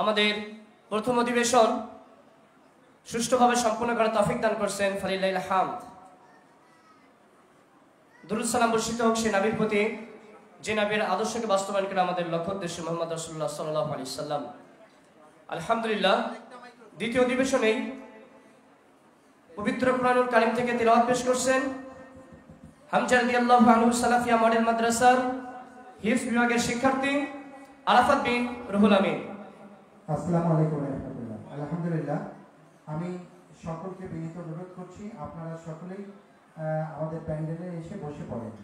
আমাদের প্রথম অধিবেশন সুষ্ঠুভাবে সম্পন্ন করার তৌফিক দান করছেন, ফালিল্লাহিল হামদ। দুরূদ সালাম বর্ষিত হোক সেই নবীর প্রতি, যে নবীর আদর্শকে বাস্তবায়ন করে আমাদের লক্ষ্য উদ্দেশ্য মুহাম্মদ রাসূলুল্লাহ সাল্লাল্লাহু আলাইহি সাল্লাম। আলহামদুলিল্লাহ, দ্বিতীয় অধিবেশনেই পবিত্র কুরআনুল কারীম থেকে তিলাওয়াত পেশ করছেন হামজা রাদিয়াল্লাহু আনহু সালাফিয়া মডেল মাদ্রাসার হিফজ বিভাগের শিক্ষার্থী আরাফাত বিন রুহুল আমিন। আসসালামু আলাইকুম ওয়া রাহমাতুল্লাহ। আলহামদুলিল্লাহ, আমি সকলকে বিনীত অনুরোধ করছি আপনারা সকলেই আমাদের প্যান্ডেলে এসে বসে পড়েন।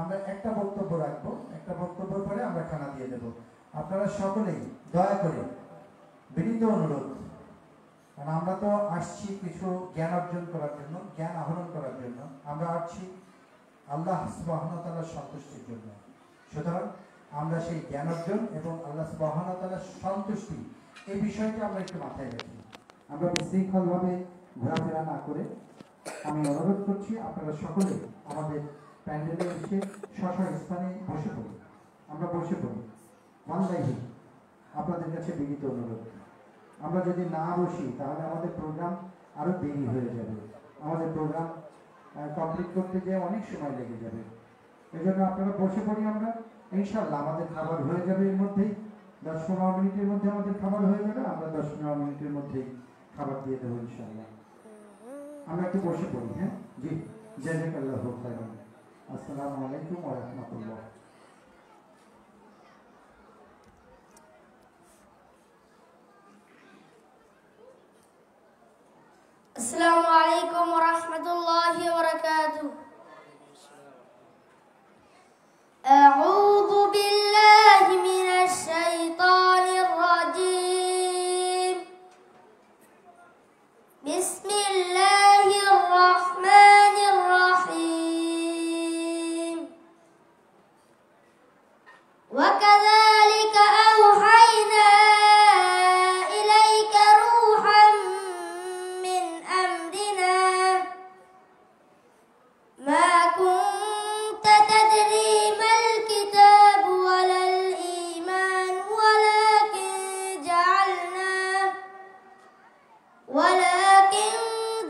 আমরা একটা বক্তব্য রাখবো, একটা বক্তব্যের পরে আমরা খানা দিয়ে দেব। আপনারা সকলেই দয়া করে বিনীত অনুরোধ, কারণ আমরা তো আসছি কিছু জ্ঞান অর্জন করার জন্য, জ্ঞান আহরণ করার জন্য, আমরা আসছি আল্লাহ সুবহানাহু ওয়া তাআলার সন্তুষ্টির জন্য। সুতরাং আমরা সেই জ্ঞান অর্জন এবং আল্লাহ সুবহানাহু ওয়া তাআলার সন্তুষ্টি এই বিষয়টা আমরা একটু মাথায় রাখি। আমরা বিশৃঙ্খলভাবে ঘোরাফেরা না করে আমি অনুরোধ করছি আপনারা সকলে আমাদের প্যান্ডেলে এসে স্ব স্থানে বসে পড়ি। আমরা বসে পড়ি ওয়াল্লাহি, আপনাদের কাছে বিনীত অনুরোধ। আমরা যদি না বসি তাহলে আমাদের প্রোগ্রাম আরও দেরি হয়ে যাবে, আমাদের প্রোগ্রাম কমপ্লিট করতে গিয়ে অনেক সময় লেগে যাবে। এই জন্য আপনারা বসে পড়ি। আমরা ইনশাআল্লাহ আমাদের খাবার হয়ে যাবে, এর মধ্যেই 10-15 মিনিটের মধ্যে আমাদের খাবার হয়ে যাবে। আমরা 10-15 মিনিটের মধ্যেই খাবার দিয়ে দেবো ইনশাআল্লাহ। আমরা একটু বসে পড়ি। হ্যাঁ জি, জাযাকাল্লাহু খাইরান। আসসালামু আলাইকুম ওয়া রাহমাতুল্লাহ। السلام عليكم ورحمة الله وبركاته. أعوذ بالله من الشيطان الرجيم. بسم الله الرحمن الرحيم. وكذلك أوحينا إليك روحا من أمرنا ما كنت تدري ما الكتاب ولا الإيمان ولكن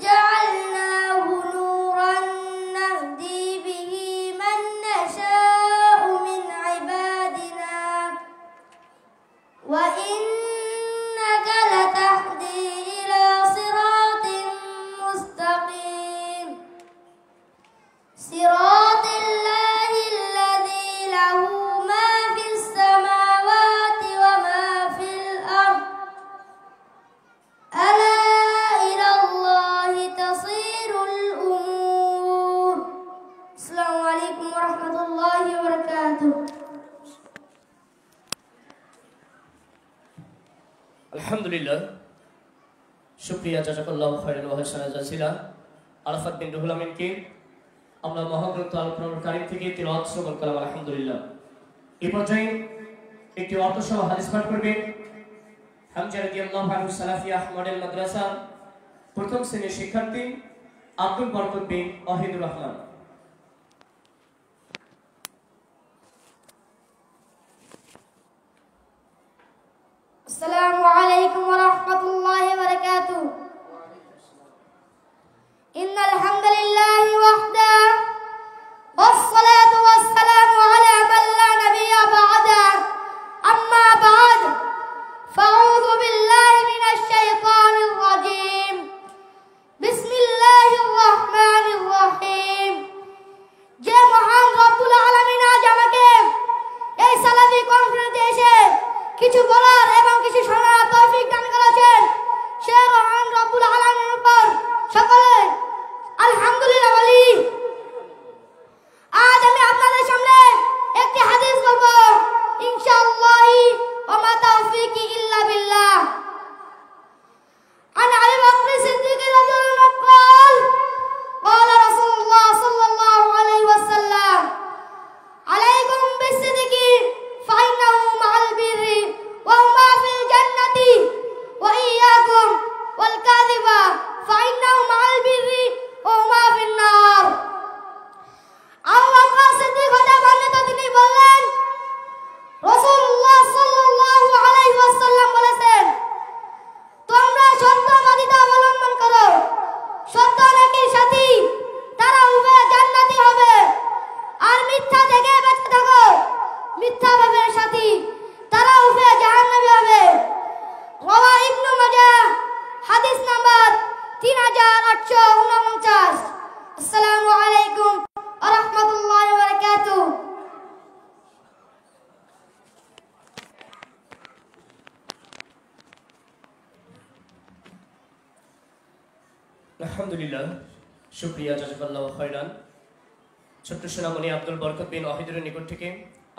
جعلناه نورا نهدي به من نشاء من عبادنا وإنك لتهدي إلى صراط مستقيم صراط الله الذي له ما في السماوات وما في الأرض ألا إلى الله تصير الأمور. السلام عليكم ورحمة الله وبركاته. আলহামদুলিল্লাহ, শুকরিয়া, জাযাকাল্লাহু খাইরান ওয়া হাসানা জাযিলা আরাফাত বিন রুহুল আমিনকে আমরা মহাগ্রন্থ আল কুরআনুল কারীম থেকে তিলাওয়াত শ্রবণ করলাম। আলহামদুলিল্লাহ, এই পর্যায়ে একটি অর্থসহ হাদিস পাঠ করবেন হামজা রাদিয়াল্লাহু আনহু সালাফিয়া মডেল মাদ্রাসা প্রথম শ্রেণীর শিক্ষার্থী আব্দুল বরকত বিন ওয়াহিদুর রহমান। السلام عليكم ورحمة الله وبركاته. إن الحمد لله وحده والصلاة والسلام على من لا نبي بعده أما بعد فأعوذ بالله من الشيطان الرجيم. بسم الله الرحمن الرحيم. যে মহান রব্বুল আলামিন আজ আমাকে এই সালাফি কনফারেন্সে এসে কিছু বলার এবং কিছু শোনার তৌফিক দান করেছেন, সে মহান রব্বুল আলামিনের উপর সকলে আলহামদুলিল্লাহ বলি। আজ আমি আপনাদের সামনে একটি হাদিস বলবো ইনশাআল্লাহ, ওয়া মা তাওফীকি ইল্লা বিল্লাহ। عن أبي بكر الصديق رضي الله عنه قال قال رسول الله صلى الله عليه وسلم عليكم بالصدق فإنه مع البر وهما في الجنة وإياكم والكذب فإنه مع البر وهما في النار. সাথী তারাও ফিরে জাহান্নামে হবে। রাওয়া ইবনে মাজাহ হাদিস নাম্বার 3849। আসসালামু আলাইকুম ওয়া রাহমাতুল্লাহি ওয়া বারাকাতুহু। আলহামদুলিল্লাহ, শুকরিয়া, জাযাকাল্লাহু খায়রান। ছোট্ট সোনামণি আব্দুল বরকত বিন ওয়াহিদের নিকট থেকে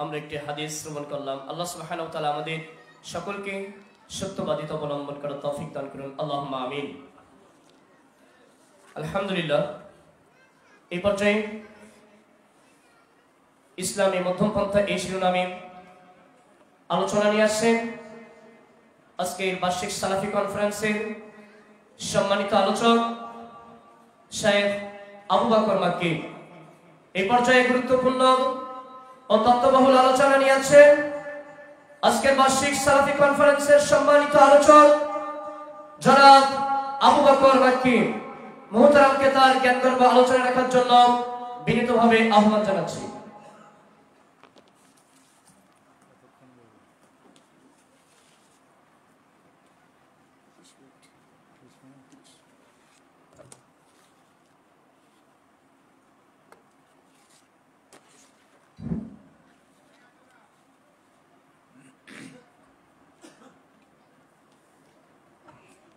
আমরা একটি হাদিস শ্রবণ করলাম। আল্লাহ সুবহানাহু ওয়া তাআলা আমাদের সকলকে সত্যবাদিতা অবলম্বন করার তৌফিক দান করুন, আল্লাহুম্মা আমিন। আলহামদুলিল্লাহ, এই পর্যায়ে ইসলামী মধ্যমপন্থা এই শিরোনামে আলোচনা নিয়ে আসছেন আজকের বার্ষিক সালাফি কনফারেন্সের সম্মানিত আলোচক শায়েখ আবু বকর মাক্কি। এই পর্যায়ে গুরুত্বপূর্ণ ও তত্ত্ববহুল আলোচনা নিয়ে আছেন আজকের বার্ষিক সালাফি কনফারেন্সের সম্মানিত আলোচক জনাব আবু বকর মাক্কি। মুহতারামকে তার জ্ঞানগর্ভ আলোচনা রাখার জন্য বিনীতভাবে আহ্বান জানাচ্ছি।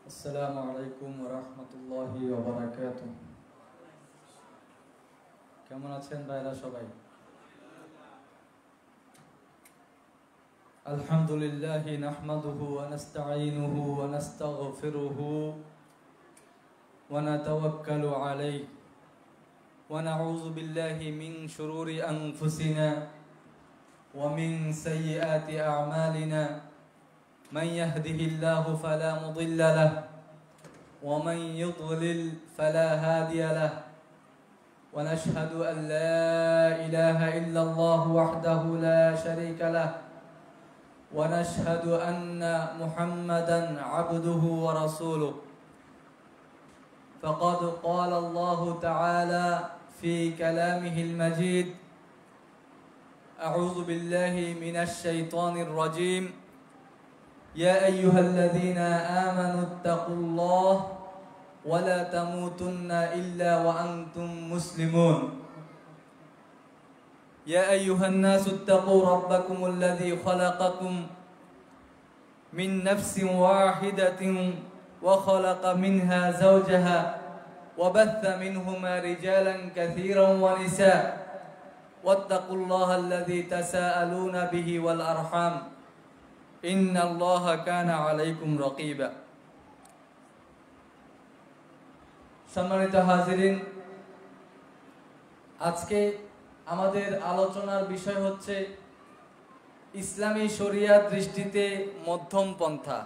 আসসালামু আলাইকুম ওয়া রাহমাতুল্লাহি ওয়া বারাকাতুহু। কেমন আছেন ভাইরা সবাই? আলহামদুলিল্লাহি নাহমাদুহু ওয়া নাস্তাঈনুহু ওয়া নাস্তাগফিরুহু ওয়া নাতাওয়াক্কালু আলাইহি ওয়া নাউযু বিল্লাহি মিন শুরুরি আনফুসিনা ওয়া মিন সাইয়্যাতি আ'মালিনা। من يهده الله فلا مضل له ومن يضلل فلا هادي له ونشهد أن لا إله إلا الله وحده لا شريك له ونشهد أن محمدا عبده ورسوله فقد قال الله تعالى في كلامه المجيد أعوذ بالله من الشيطان الرجيم يا أيها الذين آمنوا اتقوا الله ولا تموتن إلا وأنتم مسلمون يا أيها الناس اتقوا ربكم الذي خلقكم من نفس واحدة وخلق منها زوجها وبث منهما رجالا كثيرا ونساء واتقوا الله الذي تساءلون به والأرحام إن الله كان عليكم رقيبا। সম্মানিত হাজিরিন, আজকে আমাদের আলোচনার বিষয় হচ্ছে ইসলামী শরিয়াত দৃষ্টিতে মধ্যম পন্থা।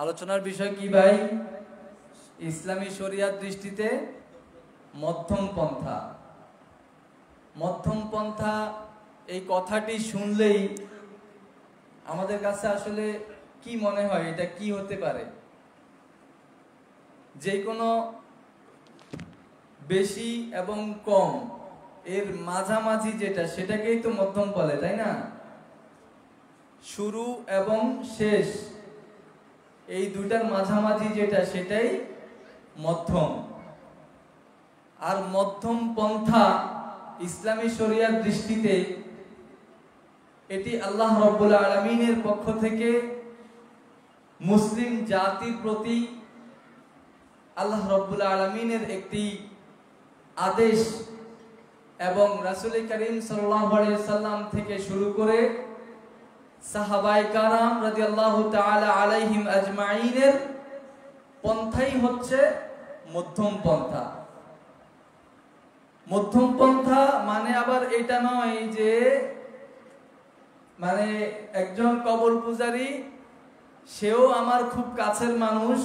আলোচনার বিষয় কি ভাই? ইসলামী শরিয়াত দৃষ্টিতে মধ্যম পন্থা। মধ্যম পন্থা এই কথাটি শুনলেই আমাদের কাছে আসলে কি মনে হয়, এটা কি হতে পারে? যে কোনো বেশি এবং কম এর মাঝামাঝি যেটা, সেটাকেই তো মধ্যম বলে, তাই না? শুরু এবং শেষ এই দুটার মাঝামাঝি যেটা, সেটাই মধ্যম। আর মধ্যম পন্থা ইসলামী শরিয়াত দৃষ্টিতে এটি আল্লাহ রাব্বুল আলামিনের পক্ষ থেকে মুসলিম জাতির প্রতি আল্লাহ রাব্বুল আলামিনের একটি আদেশ এবং রাসূল করিম সাল্লাল্লাহু আলাইহি সাল্লাম থেকে শুরু করে সাহাবায়ে কারাম রাদিয়াল্লাহু তাআলা আলাইহিম আজমাইনের পন্থাই হচ্ছে মধ্যম পন্থা। মধ্যম পন্থা মানে আবার এটা নয় যে মানে একজন কবর পূজারী সেও আমার খুব কাছের মানুষ,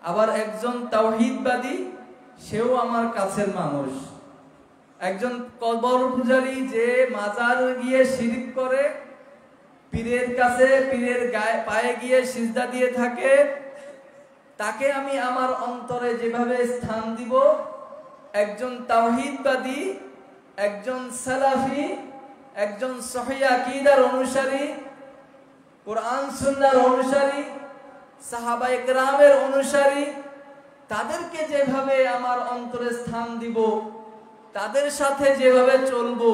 আবার একজন তাওহীদবাদী সেও আমার কাছের মানুষ। একজন কবর পূজারী যে মাজার গিয়ে শিরক করে, পীরের কাছে পীরের পায়ে গিয়ে সিজদা দিয়ে থাকে, তাকে আমি আমার অন্তরে যেভাবে স্থান দিব, একজন তাওহীদবাদী, একজন সালাফি, একজন সহিহ আকীদার অনুসারী, কোরআন সুন্নাহর অনুসারী, সাহাবায়ে কেরামের অনুসারী, তাদেরকে যেভাবে আমার অন্তরে স্থান দিব, তাদের সাথে যেভাবে চলবো,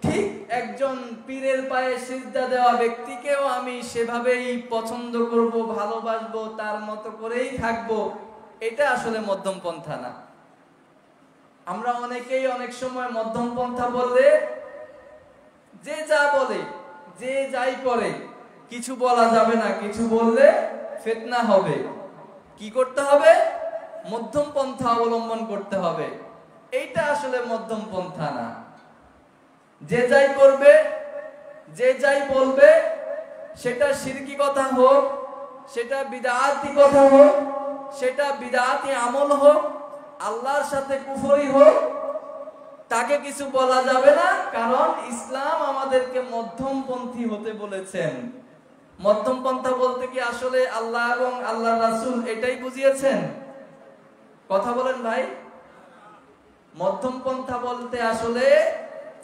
ঠিক একজন পীরের পায়ে সিজদা দেওয়া ব্যক্তিকেও আমি সেভাবেই পছন্দ করব, ভালোবাসবো, তার মতো করেই থাকবো। এটা আসলে মধ্যম পন্থা না। আমরা অনেকেই অনেক সময় মধ্যম পন্থা বললে যে যা বলে, যে যাই করে, কিছু বলা যাবে না, কিছু বললে ফিতনা হবে। কি করতে হবে? মধ্যম পন্থা অবলম্বন করতে হবে। এইটা আসলে মধ্যম পন্থা না। যে যাই করবে, যে যাই বলবে, সেটা শিরকি কথা হোক, সেটা বিদআতি কথা হোক, সেটা বিদআতি আমল হোক, আল্লাহর সাথে কুফরি হোক, তাকে কিছু বলা যাবে না, কারণ ইসলাম আমাদেরকে মধ্যমপন্থী হতে বলেছেন। মধ্যম পন্থা বলতে কি আসলে আল্লাহ এবং আল্লাহর রাসূল এটাই বুঝিয়েছেন? কথা বলেন ভাই। মধ্যম পন্থা বলতে আসলে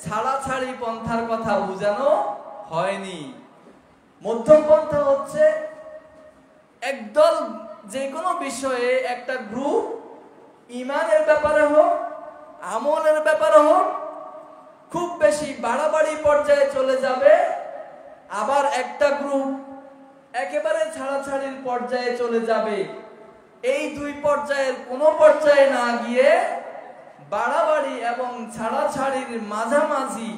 ছাড়াছাড়ি পন্থার কথা বোঝানো হয়নি। মধ্যম পন্থা হচ্ছে একদল যে কোনো বিষয়ে, একটা গ্রুপ ঈমানের ব্যাপারে হোক, আমলের ব্যাপারে হোক, খুব বেশি বাড়াবাড়ি পর্যায়ে চলে যাবে, আবার একটা গ্রুপ একেবারে ছাড়াছাড়ির পর্যায়ে চলে যাবে। এই দুই পর্যায়ের কোনো পর্যায়ে না গিয়ে বাড়াবাড়ি এবং ছাড়াছাড়ির মাঝামাঝি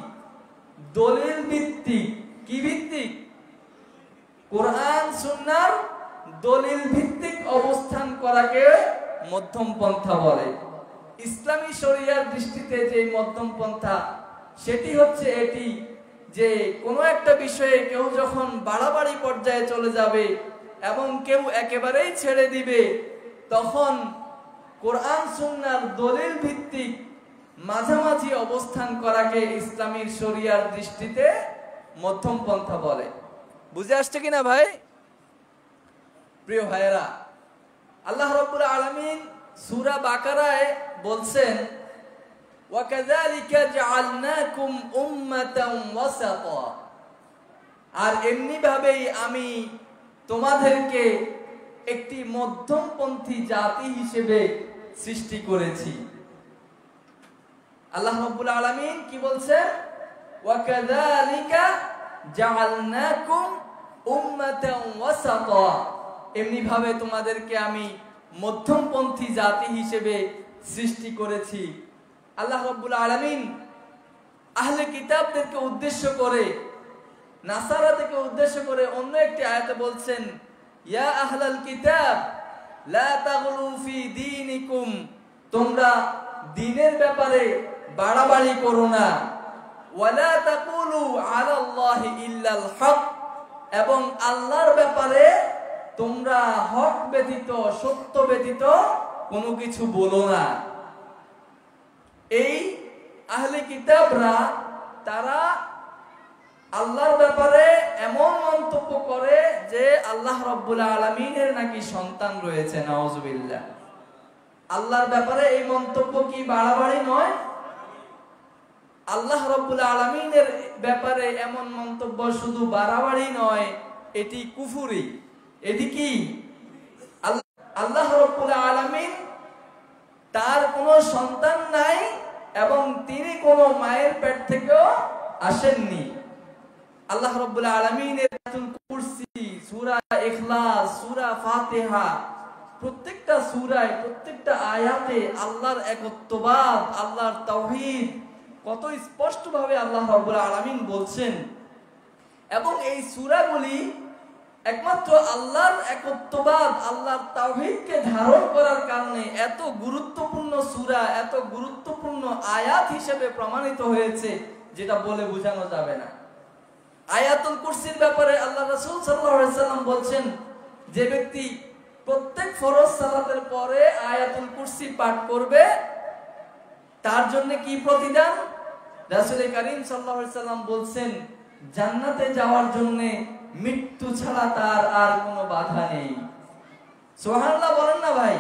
দলিল ভিত্তিক, কি ভিত্তিক? কোরআন সুন্নাহর দলিল ভিত্তিক অবস্থান করাকে মধ্যম পন্থা বলে। ইসলামী শরিয়ার দৃষ্টিতে যে মধ্যম পন্থা, সেটি হচ্ছে এটি যে কোনো একটা বিষয়ে কেউ যখন বাড়াবাড়ি পর্যায়ে চলে যাবে এবং কেউ একেবারেই ছেড়ে দিবে, তখন কোরআন সুন্নাহর দলিল ভিত্তিক মাঝামাঝি অবস্থান করাকে ইসলামী শরিয়ার দৃষ্টিতে মধ্যম পন্থা বলে। বুঝে আসছে কিনা ভাই? প্রিয় ভাইয়েরা, আল্লাহ রাব্বুল আলামিন সূরা বাকারায় বলছেন, ওয়াকাযালিকা জাআলনাকুম উম্মাতান ওয়াসাতা, আর এমনি ভাবেই আমি তোমাদেরকে একটি মধ্যমপন্থী জাতি হিসেবে সৃষ্টি করেছি। আল্লাহ রাব্বুল আলামিন কি বলছেন? ওয়াকাযালিকা জাআলনাকুম উম্মাতান ওয়াসাতা, এমনি ভাবে তোমাদেরকে আমি মধ্যমপন্থী জাতি হিসেবে সৃষ্টি করেছি। আল্লাহ রাব্বুল আলামিন আহলে কিতাবদেরকে উদ্দেশ্য করে, নাসারাদেরকে উদ্দেশ্য করে অন্য একটি আয়াতে বলছেন, ইয়া আহলাল কিতাব লা তাগলু ফি দীনিকুম, তোমরা দ্বীনের ব্যাপারে বাড়াবাড়ি করো না, ওয়ালা তাকুলু আলাল্লাহি ইল্লাল হক, এবং আল্লাহর ব্যাপারে তোমরা হক ব্যতীত, সত্য ব্যতীত কোনো কিছু বলো না। এই আহলে কিতাবরা তারা আল্লাহর ব্যাপারে এমন মন্তব্য করে যে আল্লাহ রাব্বুল আলামিনের নাকি সন্তান রয়েছে, নাউজুবিল্লাহ। আল্লাহর ব্যাপারে এই মন্তব্য কি বাড়াবাড়ি নয়? আল্লাহ রাব্বুল আলামিনের ব্যাপারে এমন মন্তব্য শুধু বাড়াবাড়ি নয়, এটি কুফরি। এটি কি? আল্লাহ রাব্বুল আলামিন তার কোনো সন্তান নাই এবং তিনি কোনো মায়ের পেট থেকেও আসেননি। আল্লাহ রাব্বুল আলামিনের আয়াতুল কুরসি, সূরা ইখলাস, সূরা ফাতিহা, প্রত্যেকটা সূরায়, প্রত্যেকটা আয়াতে আল্লাহর একত্ববাদ, আল্লাহর তাওহীদ কত স্পষ্টভাবে আল্লাহ রাব্বুল আলামিন বলছেন। এবং এই সূরাগুলি একমাত্র আল্লাহর একত্ববাদ, আল্লাহর তাওহীদকে ধারণ করার কারণে এত গুরুত্বপূর্ণ সূরা, এত গুরুত্বপূর্ণ আয়াত হিসেবে প্রমাণিত হয়েছে, যেটা বলে বোঝানো যাবে না। আয়াতুল কুরসির ব্যাপারে আল্লাহ রাসূল সাল্লাল্লাহু আলাইহি সাল্লাম বলছেন, যে ব্যক্তি প্রত্যেক ফরজ সালাতের পরে আয়াতুল কুরসি পাঠ করবে, তার জন্য কি প্রতিদান? রাসূল কারীম সাল্লাল্লাহু আলাইহি সাল্লাম বলছেন, জান্নাতে যাওয়ার জন্য মৃত্যু ছাড়া তার আর কোনো বাধা নেই। সুবহানাল্লাহ বলেন না ভাই?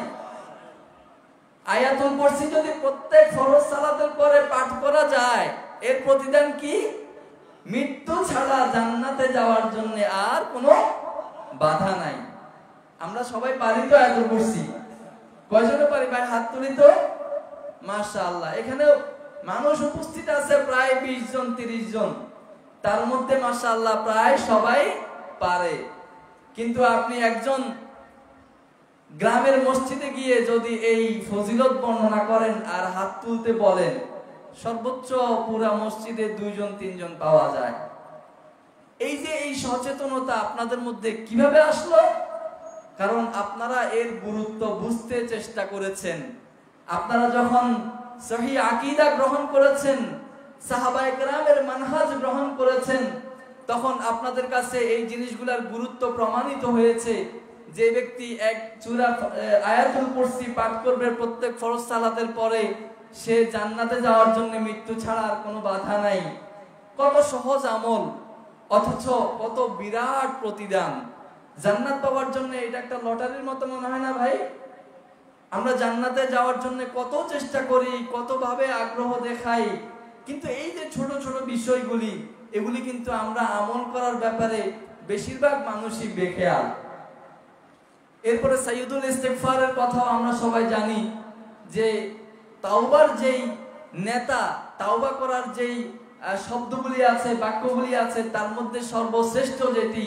আয়াতুল কুরসি যদি প্রত্যেক ফরজ সালাতের পরে পাঠ করা যায়, এর প্রতিদান কি? মৃত্যু ছাড়া জান্নাতে যাওয়ার জন্য আর কোনো বাধা নাই। আমরা সবাই পারি তো? এত করছি, কয়জনে পারি ভাই? হাত তুলি তো। মাশাআল্লাহ, এখানে মানুষ উপস্থিত আছে প্রায় 20 জন 30 জন, তার মধ্যে মাশাআল্লাহ প্রায় সবাই পারে। কিন্তু আপনি একজন গ্রামের মসজিদে গিয়ে যদি এই ফজিলত বর্ণনা করেন আর হাত তুলতে বলেন, সর্বোচ্চ পুরা মসজিদে 2 জন 3 জন পাওয়া যায়। এই যে এই সচেতনতা আপনাদের মধ্যে কিভাবে আসলো? কারণ আপনারা এর গুরুত্ব বুঝতে চেষ্টা করেছেন। আপনারা যখন সহিহ আকীদা গ্রহণ করেছেন, সাহাবায়ে কেরামের মানহাজ গ্রহণ করেছেন, তখন আপনাদের কাছে এই জিনিসগুলোর গুরুত্ব প্রমাণিত হয়েছে। যে ব্যক্তি এক সূরা আয়াতুল কুরসি পাঠ করবে প্রত্যেক ফরজ সালাতের পরে, সে জান্নাতে যাওয়ার জন্য মৃত্যু ছাড়া আর কোনো বাধা নাই। কত সহজ আমল, অথচ কত বিরাট প্রতিদান। জান্নাত পাওয়ার জন্য এটা একটা লটারির মতো মনে হয় না ভাই? আমরা জান্নাতে যাওয়ার জন্য কত চেষ্টা করি, কত ভাবে আগ্রহ দেখাই, কিন্তু এই যে ছোট ছোট বিষয়গুলি, এগুলি কিন্তু আমরা আমল করার ব্যাপারে বেশিরভাগ মানুষই বেখেয়াল। এরপরে সাইয়্যিদুল ইস্তিগফারের কথাও আমরা সবাই জানি যে তাওবার যেই নেতা, তাওবা করার যেই শব্দগুলি আছে, বাক্যগুলি আছে, তার মধ্যে সর্বশ্রেষ্ঠ যেটি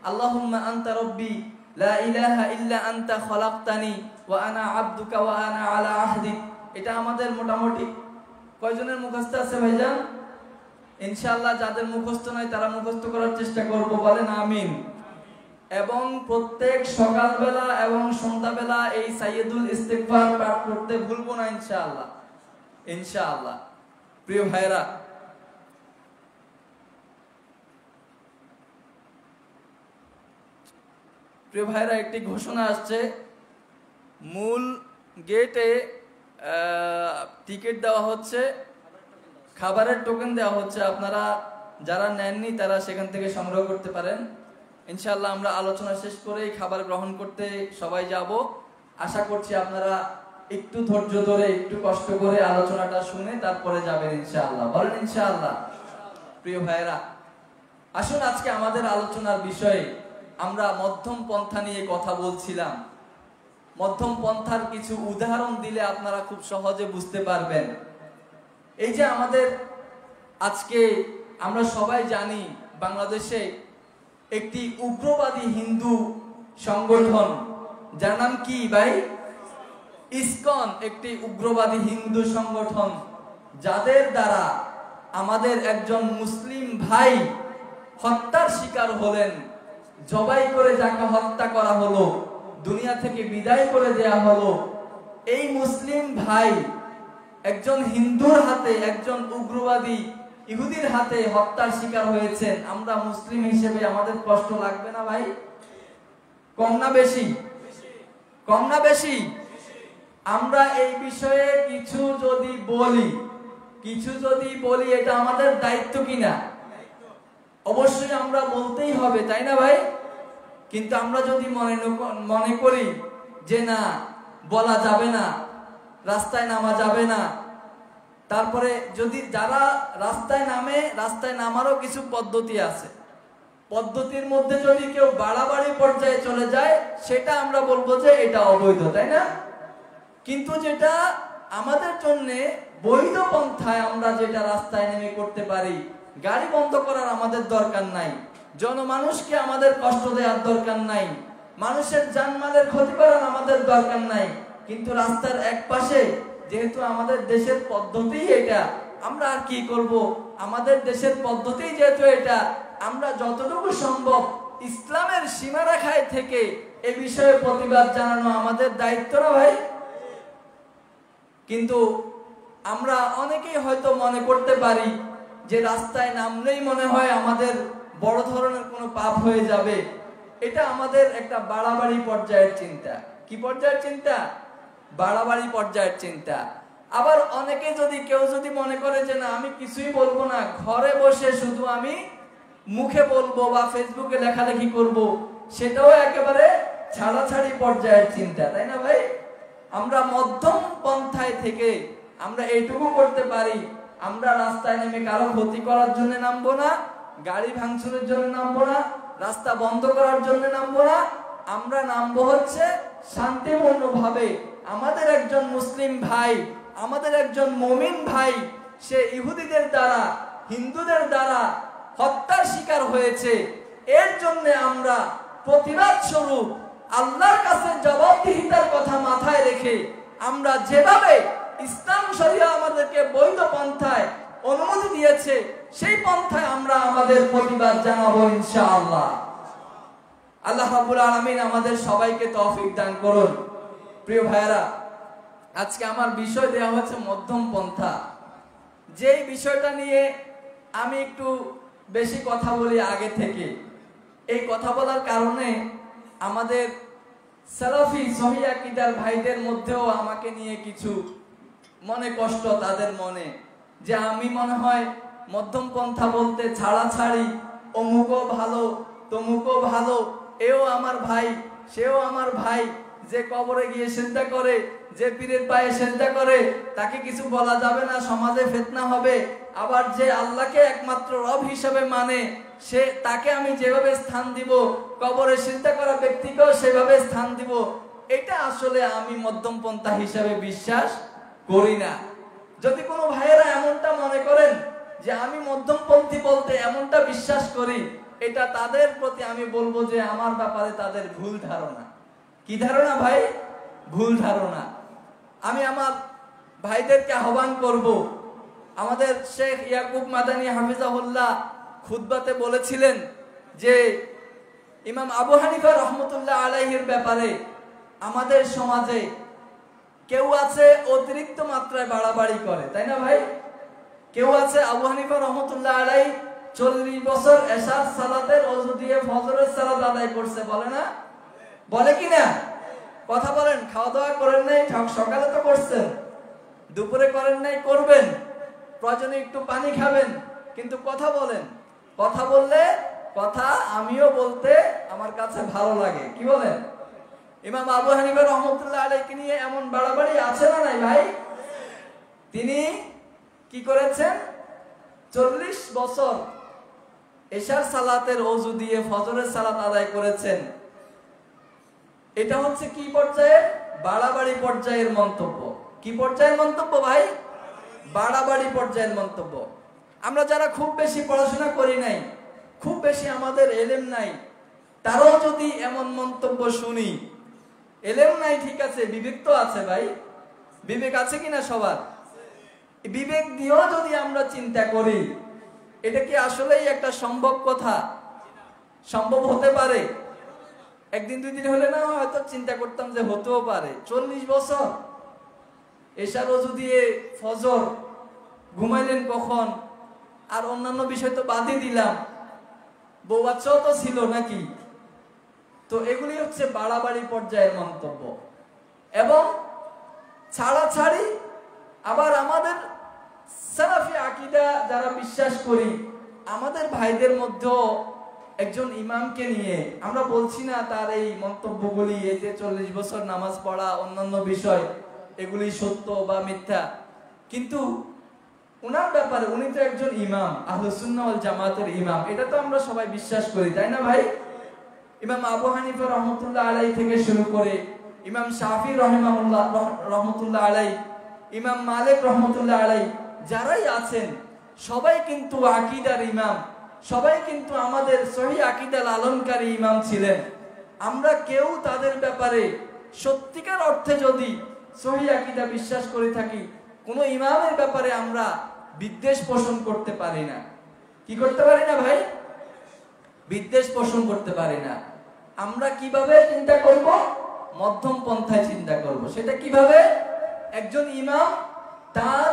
আল্লাহুম্মা আনতা রাব্বি লা ইলাহা ইল্লা আনতা খলাকতানি ওয়া আনা আবদুকা ওয়া আনা আলা আহদিক। এটা আমাদের মোটামুটি কয়জনের মুখস্থ আছে ভাইজান? ইনশাআল্লাহ যাদের মুখস্থ নাই তারা মুখস্থ করার চেষ্টা করব, বলেন আমিন। এবং প্রত্যেক সকালবেলা এবং সন্ধ্যাবেলা এই সাইয়্যিদুল ইস্তিগফার পাঠ করতে ভুলবো না ইনশাআল্লাহ, ইনশাআল্লাহ। প্রিয় ভাইরা, প্রিয় ভাইরা, একটি ঘোষণা আসছে। মূল গেটে টিকিট দেওয়া হচ্ছে, খাবারের টোকেন দেওয়া হচ্ছে। আপনারা যারা নেননি তারা সেখান থেকে সংগ্রহ করতে পারেন। ইনশাআল্লাহ আমরা আলোচনা শেষ করেই খাবার গ্রহণ করতে সবাই যাব। আশা করছি আপনারা একটু ধৈর্য ধরে, একটু কষ্ট করে আলোচনাটা শুনে তারপরে যাবেন ইনশাআল্লাহ, বলেন ইনশাআল্লাহ। প্রিয় ভাইরা, আসুন আজকে আমাদের আলোচনার বিষয়ে আমরা মধ্যম পন্থা নিয়ে কথা বলছিলাম। মধ্যম পন্থার কিছু উদাহরণ দিলে আপনারা খুব সহজে বুঝতে পারবেন। এই যে আমাদের আজকে আমরা সবাই জানি বাংলাদেশে একটি উগ্রবাদী হিন্দু সংগঠন, যার নাম কি ভাই? ইসকন। একটি উগ্রবাদী হিন্দু সংগঠন, যাদের দ্বারা আমাদের একজন মুসলিম ভাই হত্যার শিকার হলেন, জবাই করে যাকে হত্যা করা হলো, দুনিয়া থেকে বিদায় করে দেয়া হলো। এই মুসলিম ভাই একজন হিন্দুর হাতে, একজন উগ্রবাদী ইহুদির হাতে হত্যার শিকার হয়েছেন। আমরা মুসলিম হিসেবে আমাদের কষ্ট লাগবে না ভাই? কম না বেশি? কম না বেশি? আমরা এই বিষয়ে কিছু যদি বলি, এটা আমাদের দায়িত্ব কিনা? অবশ্যই আমরা বলতেই হবে, তাই না ভাই? কিন্তু আমরা যদি মনে করি যে না, বলা যাবে না, রাস্তায় নামা যাবে না, তারপরে যদি যারা রাস্তায় নামে, রাস্তায় নামারও কিছু পদ্ধতি আছে, পদ্ধতির মধ্যে যদি কেউ বাড়াবাড়ি পর্যায়ে চলে যায়, সেটা আমরা বলবো যে এটা অবৈধ, তাই না? কিন্তু যেটা আমাদের জন্য বৈধ পন্থায় আমরা যেটা রাস্তায় নেমে করতে পারি, গাড়ি বন্ধ করার আমাদের দরকার নাই, জনমানুষকে আমাদের কষ্ট দেওয়ার দরকার নাই, মানুষের জানমালের ক্ষতি করার আমাদের দরকার নাই, কিন্তু রাস্তার এক পাশে যেহেতু আমাদের দেশের পদ্ধতি এটা, আমরা আর কি করব? আমাদের দেশের পদ্ধতি যেহেতু এটা, আমরা যতটুকু সম্ভব ইসলামের সীমারেখায় থেকে এই বিষয়ে প্রতিবাদ জানানো আমাদের দায়িত্ব না ভাই? কিন্তু আমরা অনেকেই হয়তো মনে করতে পারি যে রাস্তায় নামলেই মনে হয় আমাদের বড় ধরনের কোনো পাপ হয়ে যাবে। এটা আমাদের একটা বাড়াবাড়ি পর্যায়ের চিন্তা। কি পর্যায়ের চিন্তা? বাড়াবাড়ি পর্যায়ের চিন্তা। আবার অনেকে কেউ যদি মনে করে যে না, আমি কিছুই বলবো না, ঘরে বসে শুধু আমি মুখে বলবো বা ফেসবুকে লেখালেখি করব, সেটাও একেবারে ছাড়াছাড়ি পর্যায়ের চিন্তা, তাই না ভাই? আমরা মধ্যম পন্থায় থেকে আমরা এইটুকু করতে পারি, আমরা রাস্তায় নেমে কারো ক্ষতি করার জন্য নামবো না, গাড়ি ভাঙচুরের জন্য নামবো না, রাস্তা বন্ধ করার জন্য নামবো না। আমরা নামবো হচ্ছে শান্তিপূর্ণভাবে। আমাদের একজন মুসলিম ভাই, আমাদের একজন মুমিন ভাই, সে ইহুদিদের দ্বারা, হিন্দুদের দ্বারা হত্যার শিকার হয়েছে। এর জন্য আমরা প্রতিবাদ স্বরূপ আল্লাহর কাছে জবাবদিহিতার কথা মাথায় রেখে আমরা যেভাবে ইসলাম শরিয়া আমাদেরকে বৈধ পন্থায় অনুমতি দিয়েছে, সেই পন্থায় আমরা আমাদের প্রতিবাদ জানাবো ইনশাআল্লাহ। আল্লাহ রাব্বুল আলামিন আমাদের সবাইকে তৌফিক দান করুন। প্রিয় ভাইরা, আজকে আমার বিষয় দেওয়া হচ্ছে মধ্যম পন্থা। যেই বিষয়টা নিয়ে আমি একটু বেশি কথা বলি আগে থেকে। এই কথা বলার কারণে আমাদের সালাফি সহিহ আকীদার ভাইদের মধ্যেও আমাকে নিয়ে কিছু মনে কষ্ট তাদের মনে, যে আমি মনে হয় মধ্যম পন্থা বলতে ছাড়াছাড়ি, অমুকও ভালো তমুকও ভালো, এও আমার ভাই সেও আমার ভাই, যে কবরে গিয়ে সিজদা করে, যে পীরের পায়ে সিজদা করে তাকে কিছু বলা যাবে না, সমাজে ফিতনা হবে। আবার যে আল্লাহকে একমাত্র রব হিসেবে মানে, সে তাকে আমি যেভাবে স্থান দিব, কবরে সিজদা করা ব্যক্তিকেও সেভাবে স্থান দিব। এটা আসলে আমি মধ্যম পন্থা হিসেবে বিশ্বাস করি না। যদি কোনো ভাইয়েরা এমনটা মনে করেন যে আমি মধ্যমপন্থী বলতে এমনটা বিশ্বাস করি, এটা তাদের প্রতি আমি বলবো যে আমার ব্যাপারে তাদের ভুল ধারণা। কি ধারণা ভাই? ভুল ধারণা। আমি আমার ভাইদেরকে আহ্বান করব, আমাদের শেখ ইয়াকুব মাদানী হাফিজাহুল্লাহ খুতবাতে বলেছিলেন যে ইমাম আবু হানিফা রহমতুল্লাহ আলাইহির ব্যাপারে আমাদের সমাজে কেউ আছে অতিরিক্ত মাত্রায় বাড়াবাড়ি করে, তাই না ভাই? কেউ আছে আবু হানিফা রহমতুল্লাহ আলাইহি 40 বছর এশার সালাতের ওযু দিয়ে ফজরের সালাত আদায় করছে, বলে না? বলে কি না? কথা বলেন। খাওয়া দাওয়া করেন নাই, সকালে তো করছেন, দুপুরে করেন নাই, করবেন, প্রয়োজনে একটু পানি খাবেন, কিন্তু কথা বলেন। কথা বললে কথা আমিও বলতে আমার কাছে ভালো লাগে। কি বলেন? ইমাম আবু হানিফা রহমতুল্লাহ আলাইহি নিয়ে এমন বাড়াবাড়ি আছে না নাই ভাই? তিনি কি করেছেন? 40 বছর এশার সালাতের ওযু দিয়ে ফজরের সালাত আদায় করেছেন। এটা হচ্ছে কি পর্যায়ে? বাড়াবাড়ি পর্যায়ের মন্তব্য। কি পর্যায়ের মন্তব্য ভাই? বাড়াবাড়ি পর্যায়ের মন্তব্য। আমরা যারা খুব বেশি পড়াশোনা করি নাই, খুব বেশি আমাদের এলেম নাই, তারাও যদি এমন মন্তব্য শুনি, এলেম নাই ঠিক আছে, বিবেক তো আছে ভাই। বিবেক আছে কিনা সবার? বিবেক দিয়েও যদি আমরা চিন্তা করি, এটা কি আসলেই একটা সম্ভব কথা? সম্ভব হতে পারে? একদিন দুই দিন হলে না হয়তো চিন্তা করতাম যে হতেও পারে। 40 বছর এশার ওযু দিয়ে ফজর, ঘুমাইলেন কখন? আর অন্যান্য বিষয় তো বাদই দিলাম, বউ বাচ্চাও তো ছিল নাকি? তো এগুলি হচ্ছে বাড়াবাড়ি পর্যায়ের মন্তব্য এবং ছাড়াছাড়ি। আবার আমাদের সালাফি আকীদা যারা বিশ্বাস করি, আমাদের ভাইদের মধ্যেও একজন ইমামকে নিয়ে, আমরা বলছি না তার এই মন্তব্যগুলি, এই যে 40 বছর নামাজ পড়া, অন্যান্য বিষয়, এগুলি সত্য বা মিথ্যা, কিন্তু উনার ব্যাপারে উনি তো একজন ইমাম, আহলুস সুন্নাহ ওয়াল জামাতের ইমাম, এটা তো আমরা সবাই বিশ্বাস করি, তাই না ভাই? ইমাম আবু হানিফা রহমতুল্লাহ আলাইহি থেকে শুরু করে ইমাম শাফি রহমতুল্লাহ আলাইহি, ইমাম মালিক রহমতুল্লাহ আলাইহি, যারাই আছেন সবাই কিন্তু আকীদার ইমাম, সবাই কিন্তু আমাদের সহিহ আকীদা লালনকারী ইমাম ছিলেন। আমরা কেউ তাদের ব্যাপারে সত্যিকার অর্থে যদি সহিহ আকীদা বিশ্বাস করে থাকি, কোন ইমামের ব্যাপারে আমরা বিদ্বেষ পোষণ করতে পারি না। কি করতে পারি না ভাই? বিদ্বেষ পোষণ করতে পারি না। আমরা কিভাবে চিন্তা করব? মধ্যম পন্থায় চিন্তা করব। সেটা কিভাবে? একজন ইমাম তার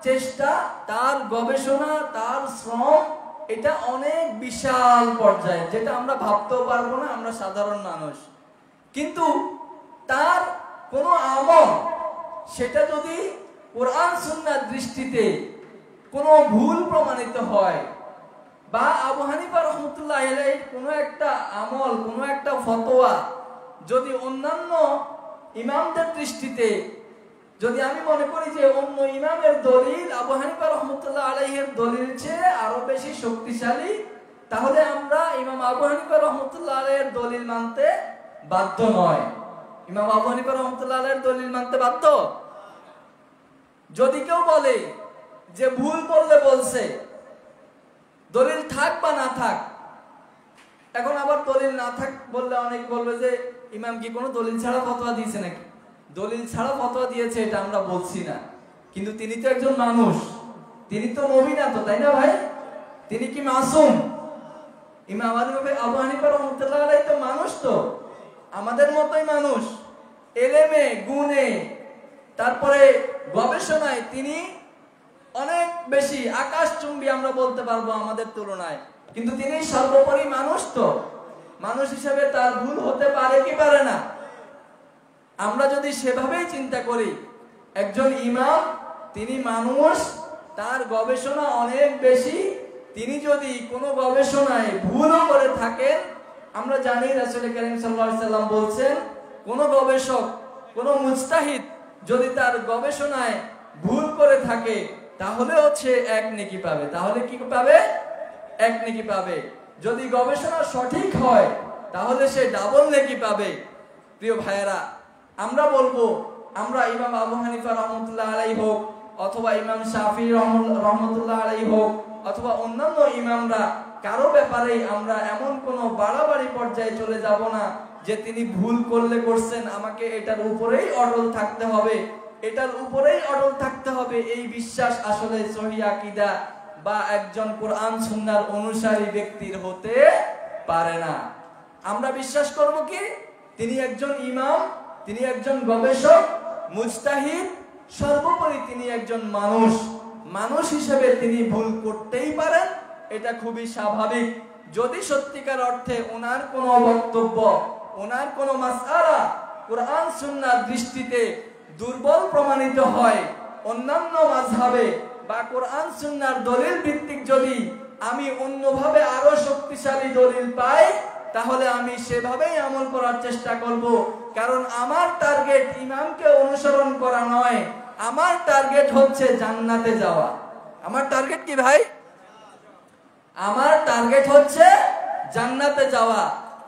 চেষ্টা, তার গবেষণা, তার শ্রম, এটা অনেক বিশাল পর্যায়ে, যেটা আমরা ভাবতেও পারবো না আমরা সাধারণ মানুষ। কিন্তু তার কোনো আমল, সেটা যদি কোরআন সুন্নাহর দৃষ্টিতে কোনো ভুল প্রমাণিত হয়, বা আবু হানিফা রহমতুল্লাহ আলাইহি কোনো একটা আমল, কোনো একটা ফতোয়া যদি অন্যান্য ইমামদের দৃষ্টিতে, যদি আমি মনে করি যে অন্য ইমামের দলিল আবু হানিফা রহমতুল্লাহ আলাইহির দলিল চেয়ে আরো বেশি শক্তিশালী, তাহলে আমরা ইমাম আবু হানিফা রাহমাতুল্লাহ আলাইহির দলিল মানতে বাধ্য নয়। ইমাম আবু হানিফা রাহমাতুল্লাহ আলাইহির দলিল মানতে বাধ্য। যদি কেউ বলে যে ভুল বললে বলছে, দলিল থাক বা না থাক, এখন আবার দলিল না থাক বললে অনেক বলবে যে ইমাম কি কোনো দলিল ছাড়া ফতোয়া দিয়েছে নাকি? দলিল ছাড়া ফতোয়া দিয়েছে এটা আমরা বলছি না, কিন্তু তিনি তো একজন মানুষ, তিনি তো নবী না তো, তাই না ভাই? তিনি কি মাসুম? ইমাম আবু হানিফা রাহমাতুল্লাহ আলাইহি তো মানুষ, তো আমাদের মতোই মানুষ। এলেমে গুণে তারপরে গবেষণায় তিনি অনেক বেশি আকাশচুম্বী আমরা বলতে পারবো আমাদের তুলনায়, কিন্তু তিনি সর্বোপরি মানুষ। তো মানুষ হিসেবে তার ভুল হতে পারে কি পারে না? আমরা যদি সেভাবেই চিন্তা করি, একজন ইমাম তিনি মানুষ, তার গবেষণা অনেক বেশি, তিনি যদি কোনো গবেষণায় ভুলও করে থাকেন, আমরা জানি রাসূল কারীম সাল্লাল্লাহু আলাইহি সাল্লাম বলছেন, কোন গবেষক, কোন মুজতাহিদ যদি তার গবেষণায় ভুল করে থাকে তাহলে হচ্ছে এক নেকি পাবে। তাহলে কি পাবে? এক নেকি পাবে। যদি গবেষণা সঠিক হয় তাহলে সে ডাবল নেকি পাবে। প্রিয় ভাইয়েরা, আমরা বলবো, আমরা ইমাম আবু হানিফা রাহমাতুল্লাহ আলাইহি হোক অথবা ইমাম শাফি রাহমাতুল্লাহ আলাইহি হোক অথবা অন্যান্য ইমামরা, কারো ব্যাপারে আমরা এমন কোনো বাড়াবাড়ি পর্যায়ে চলে যাব না যে তিনি ভুল করলে করছেন, আমাকে এটার উপরেই অটল থাকতে হবে, এটার উপরেই অটল থাকতে হবে। এই বিশ্বাস আসলে সহিহ আকীদা বা একজন কোরআন সুন্নাহর অনুসারী ব্যক্তির হতে পারে না। আমরা বিশ্বাস করব কি তিনি একজন ইমাম, তিনি একজন গবেষক, মুজতাহিদ, সর্বোপরি তিনি একজন মানুষ। মানুষ হিসেবে তিনি ভুল করতেই পারেন, এটা খুবই স্বাভাবিক। যদি সত্যিকার অর্থে ওনার কোনো বক্তব্য, ওনার কোনো মাসআলা কোরআন সুন্নাহর দৃষ্টিতে দুর্বল প্রমাণিত হয়, অন্যান্য মাযহাবে বা কোরআন সুন্নাহর দলিল ভিত্তিক যদি আমি অন্যভাবে আরো শক্তিশালী দলিল পাই, তাহলে আমি সেভাবেই আমল করার চেষ্টা করব। কারণ আমার টার্গেট ইমামকে অনুসরণ করা নয়, আমার টার্গেট হচ্ছে জান্নাতে যাওয়া। আমার টার্গেট কি ভাই? আমার টার্গেট হচ্ছে জান্নাতে যাওয়া।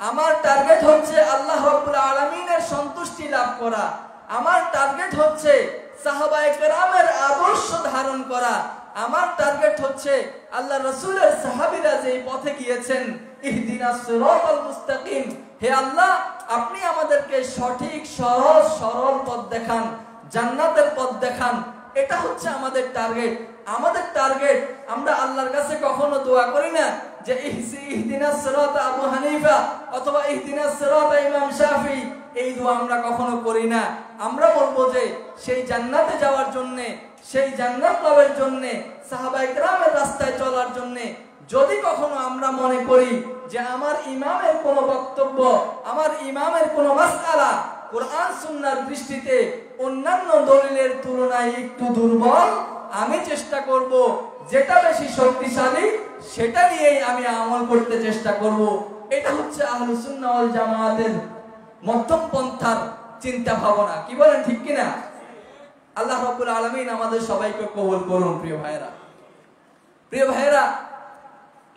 আমার টার্গেট হচ্ছে আল্লাহ রাব্বুল আলামিনের সন্তুষ্টি লাভ করা। আমার টার্গেট হচ্ছে সাহাবায়ে কেরামের আদর্শ ধারণ করা। আমার টার্গেট হচ্ছে আল্লাহ রাসূলের সাহাবীরা যেই পথে গিয়েছেন, ইহদিনাস সিরাতাল মুস্তাকিম, হে আল্লাহ আপনি আমাদেরকে সঠিক সহজ সরল পথ দেখান, জান্নাতের পথ দেখান। এটা হচ্ছে আমাদের টার্গেট। আমাদের টার্গেট, আমরা আল্লাহর কাছে কখনো দোয়া করি না যে ইহদিনাস সিরাতা আবু হানিফা অথবা ইহদিনাস সিরাতা ইমাম শাফি, এই দোয়া আমরা কখনো করি না। আমরা বলবো যে সেই জান্নাতে যাওয়ার জন্য, সেই জান্নাত লাভের জন্য, সাহাবায়ে কেরামের রাস্তায় চলার জন্য যদি কখনো আমরা মনে করি যে আমার ইমামের কোনো বক্তব্য, আমার ইমামের কোনো মাসআলা কোরআন সুন্নাহর দৃষ্টিতে অন্যান্য দলিলের তুলনায় একটু দুর্বল, আমি চেষ্টা করব যেটা বেশি শক্তিশালী সেটা নিয়েই আমি আমল করতে চেষ্টা করব। এটা হচ্ছে আহলুস সুন্নাহ ওয়াল জামাতের মধ্যম পন্থার চিন্তা ভাবনা। কি বলেন, ঠিক কিনা? আল্লাহ রাব্বুল আলামিন আমাদের সবাইকে কবুল করুন। প্রিয় ভাইরা, প্রিয় ভাইরা,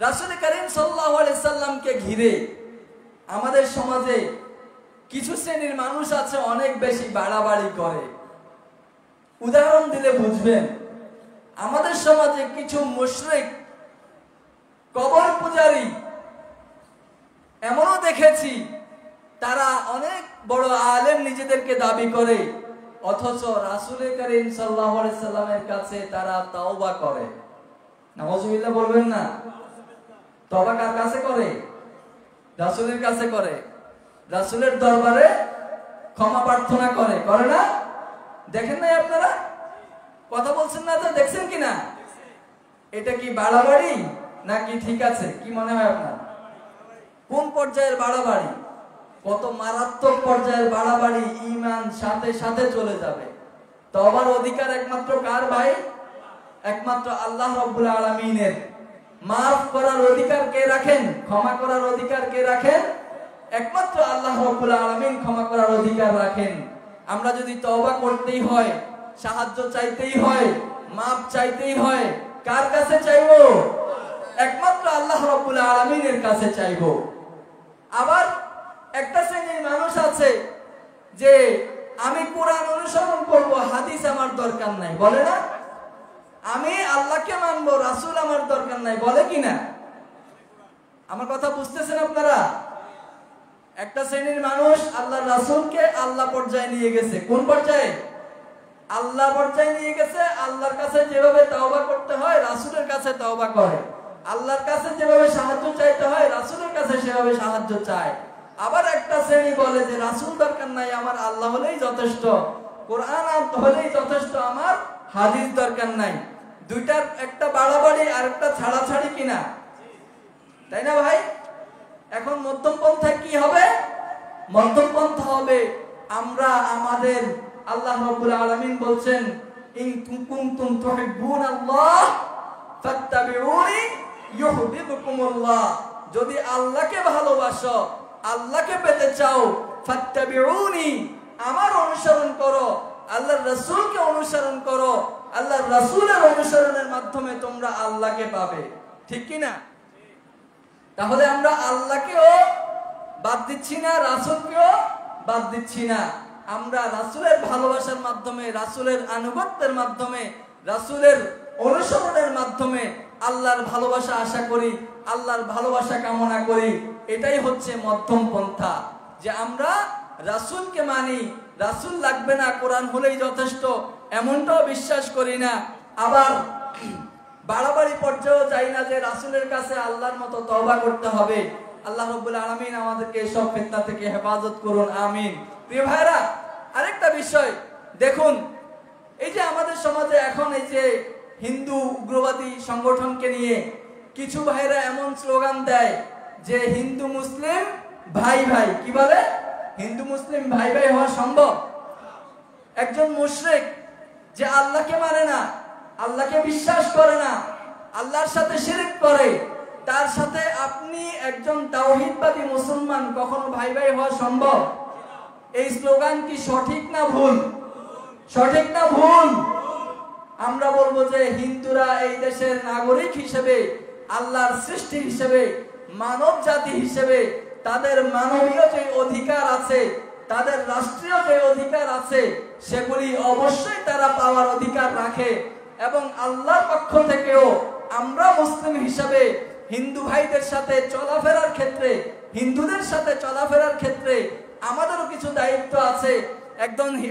রাসূল কারীম সাল্লাল্লাহু আলাইহি সাল্লামকে ঘিরে আমাদের সমাজে কিছু শ্রেণীর মানুষ আছে অনেক বেশি বাড়াবাড়ি করে। উদাহরণ দিলে বুঝবেন, আমাদের সমাজে কিছু মুশরিক, কবর পূজারী এমনও দেখেছি তারা অনেক বড় আলেম নিজেদেরকে দাবি করে, অথচ রাসূল কারীম সাল্লাল্লাহু আলাইহি সাল্লামের কাছে তারা তওবা করে। নাউযুবিল্লাহ বলবেন না? তওবা কার কাছে করে? রাসূলের কাছে করে। রাসূলের দরবারে ক্ষমা প্রার্থনা করে, করে না? দেখেন না আপনারা? কথা বলছেন না তো, দেখছেন কিনা? এটা কি বাড়াবাড়ি নাকি ঠিক আছে? কি মনে হয় আপনার? কোন পর্যায়ের বাড়াবাড়ি? কত মারাত্মক পর্যায়ের বাড়াবাড়ি, ঈমান সাথে সাথে চলে যাবে। তওবার অধিকার একমাত্র কার ভাই? একমাত্র আল্লাহ রাব্বুল আলামিনের। মাফ করার অধিকার কে রাখেন? ক্ষমা করার অধিকার কে রাখেন? একমাত্র আল্লাহ রাব্বুল আলামিন ক্ষমা করার অধিকার রাখেন। আমরা যদি তওবা করতেই হয়, সাহায্য চাইতেই হয়, মাফ চাইতেই হয়, কার কাছে চাইবো? একমাত্র আল্লাহ রাব্বুল আলামিনের কাছে চাইবো। আবার একটা শ্রেণীর মানুষ আছে যে আমি কোরআন অনুসরণ করব, হাদিস আমার দরকার নাই, বলে না? আমি আল্লাহকে মানবো, রাসূল আমার দরকার নাই, বলে কিনা? আমার কথা বুঝতেছেন আপনারা? একটা শ্রেণীর মানুষ আল্লাহর রাসূলকে আল্লাহ পর্যায়ে নিয়ে গেছে। কোন পর্যায়ে? আল্লাহ পর্যায়ে নিয়ে গেছে। আল্লাহর কাছে যেভাবে তওবা করতে হয় রাসূলের কাছে তওবা করে, আল্লাহর কাছে যেভাবে সাহায্য চাইতে হয় রাসূলের কাছে সেভাবে সাহায্য চায়। আবার একটা শ্রেণী বলে যে রাসূল দরকার নাই, আমার আল্লাহ হলেই যথেষ্ট, কোরআন হলেই যথেষ্ট, আমার হাদিস দরকার নাই। দুইটার একটা বাড়াবাড়ি আর একটা ছাড়াছাড়ি কিনা, তাই না ভাই? এখন মধ্যম পন্থায় কি হবে? মধ্যম পন্থা হবে আমরা আমাদের, আল্লাহ রাব্বুল আলামিন বলছেন ইন কুনতুম তুহিব্বুনাল্লাহ ফাত্তাবিউনি ইউহিব্বুকুমুল্লাহ, যদি আল্লাহকে ভালোবাসো, আল্লাহকে পেতে চাও, ফাত্তাবিউনি, আমার অনুসরণ করো, আল্লাহর রাসূলকে অনুসরণ করো, আল্লাহর রাসূলের অনুসরণের মাধ্যমে তোমরা আল্লাহকে পাবে। ঠিক কি না? তাহলে আমরা আল্লাহকেও বাদ দিচ্ছি না, রাসূলকেও বাদ দিচ্ছি না। আমরা রাসূলের ভালোবাসার মাধ্যমে, রাসূলের আনুগত্যের মাধ্যমে, রাসূলের অনুসরণের মাধ্যমে আল্লাহর ভালোবাসা আশা করি, আল্লাহর ভালোবাসা কামনা করি। এটাই হচ্ছে মধ্যম পন্থা, যে আমরা রাসূলকে মানি, রাসূল লাগবে না, কোরআন হলেই যথেষ্ট, এমনটাও বিশ্বাস করি না। আবার বাড়াবাড়ি পর্যায়েও যাই না যে রাসূলের কাছে আল্লাহর মতো তওবা করতে হবে। আল্লাহ রাব্বুল আলামিন আমাদেরকে এসব ফিতনা থেকে হেফাজত করুন, আমিন। প্রিয় ভাইরা, আরেকটা বিষয় দেখুন, এই যে আমাদের সমাজে এখন এই যে হিন্দু উগ্রবাদী সংগঠনকে নিয়ে কিছু ভাইরা এমন স্লোগান দেয় যে হিন্দু মুসলিম ভাই ভাই, কি বলে? হিন্দু মুসলিম ভাই ভাই হওয়া সম্ভব? একজন মুশরিক যে আল্লাহকে মানে না, আল্লাহকে বিশ্বাস করে না, আল্লাহর সাথে শিরক করে, তার সাথে আপনি একজন তাওহীদবাদী মুসলমান কখনো ভাই ভাই হওয়া সম্ভব? এই স্লোগান কি সঠিক না ভুল? সঠিক না ভুল? আমরা বলবো যে হিন্দুরা এই দেশের নাগরিক হিসেবে, আল্লাহর সৃষ্টি হিসেবে, মানব জাতি হিসেবে তাদের মানবীয় যে অধিকার আছে, তাদের রাষ্ট্রীয় যে অধিকার আছে, সেগুলি অবশ্যই তারা পাওয়ার অধিকার রাখে। এবং আল্লাহর পক্ষ থেকেও আমরা মুসলিম হিসেবে হিন্দু ভাইদের সাথে চলাফেরার ক্ষেত্রে, হিন্দুদের সাথে চলাফেরার ক্ষেত্রে আমাদেরও কিছু দায়িত্ব আছে।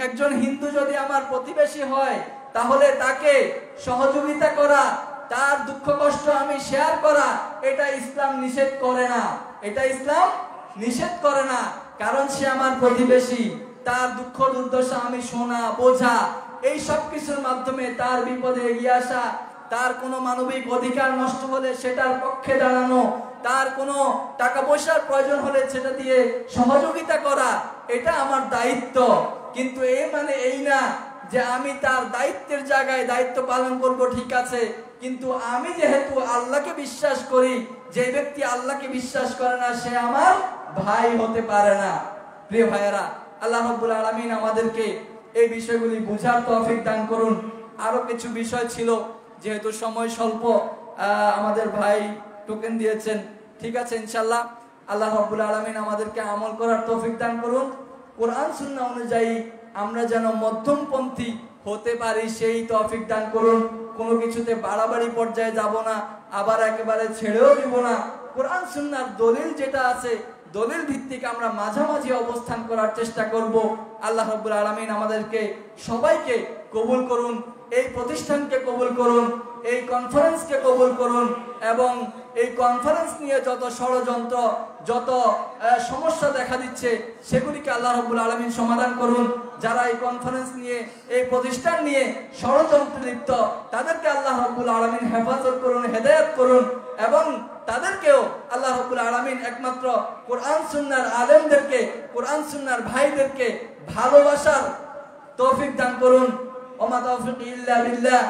একজন হিন্দু যদি আমার প্রতিবেশী হয়, তাহলে তাকে সহযোগিতা করা, তার দুঃখ কষ্ট আমি শেয়ার করা, এটা ইসলাম নিষেধ করে না, এটা ইসলাম নিষেধ করে না। কারণ সে আমার প্রতিবেশী, তার দুঃখ দুর্দশা আমি শোনা, বোঝা, এই সব কিছুর মাধ্যমে তার বিপদে এগিয়ে আসা, তার কোনো মানবিক অধিকার নষ্ট হলে সেটার পক্ষে দাঁড়ানো, তার কোনো টাকা পয়সার প্রয়োজন হলে সেটা দিয়ে সহযোগিতা করা, এটা আমার দায়িত্ব। কিন্তু মানে এই না যে আমি তার দায়িত্বের জায়গায় দায়িত্ব পালন করব, ঠিক আছে, কিন্তু আমি যেহেতু আল্লাহকে বিশ্বাস করি, যে ব্যক্তি আল্লাহকে বিশ্বাস করে না সে আমার ভাই হতে পারে না। প্রিয় ভাইয়েরা, আল্লাহ রাব্বুল আলামিন আমাদেরকে এই বিষয়গুলি বুঝার তৌফিক দান করুন। আরো কিছু বিষয় ছিল, যেহেতু সময় স্বল্প, আমাদের ভাই টোকেন দিয়েছেন, ঠিক আছে, ইনশাআল্লাহ আল্লাহ রাব্বুল আলামিন আমাদেরকে আমল করার তৌফিক দান করুন। কোরআন সুন্নাহ অনুযায়ী আমরা যেন মধ্যমপন্থী হতে পারি সেই তৌফিক দান করুন। কোনো কিছুতে বাড়াবাড়ি পর্যায়ে যাব না, আবার একেবারে ছেড়েও দিব না। কোরআন সুন্নাহর দলিল যেটা আছে, দলিল ভিত্তিক আমরা মাঝামাঝি অবস্থান করার চেষ্টা করব। আল্লাহ রাব্বুল আলামিন আমাদেরকে সবাইকে কবুল করুন, এই প্রতিষ্ঠানকে কবুল করুন, এই কনফারেন্সকে কবুল করুন, এবং এই কনফারেন্স নিয়ে যত ষড়যন্ত্র, যত সমস্যা দেখা দিচ্ছে সেগুলিকে আল্লাহ রাব্বুল আলামিন সমাধান করুন। যারা এই কনফারেন্স নিয়ে, এই প্রতিষ্ঠান নিয়ে ষড়যন্ত্রে লিপ্ত, তাদেরকে আল্লাহ রাব্বুল আলামিন হেফাজত করুন, হেদায়েত করুন, এবং তাদেরকেও আল্লাহ রাব্বুল আলামিন একমাত্র কোরআন সুন্নাহর আলেমদেরকে, কোরআন সুন্নাহর ভাইদেরকে ভালোবাসার তৌফিক দান করুন। ওমা তাওফিক ইল্লা বিল্লাহ।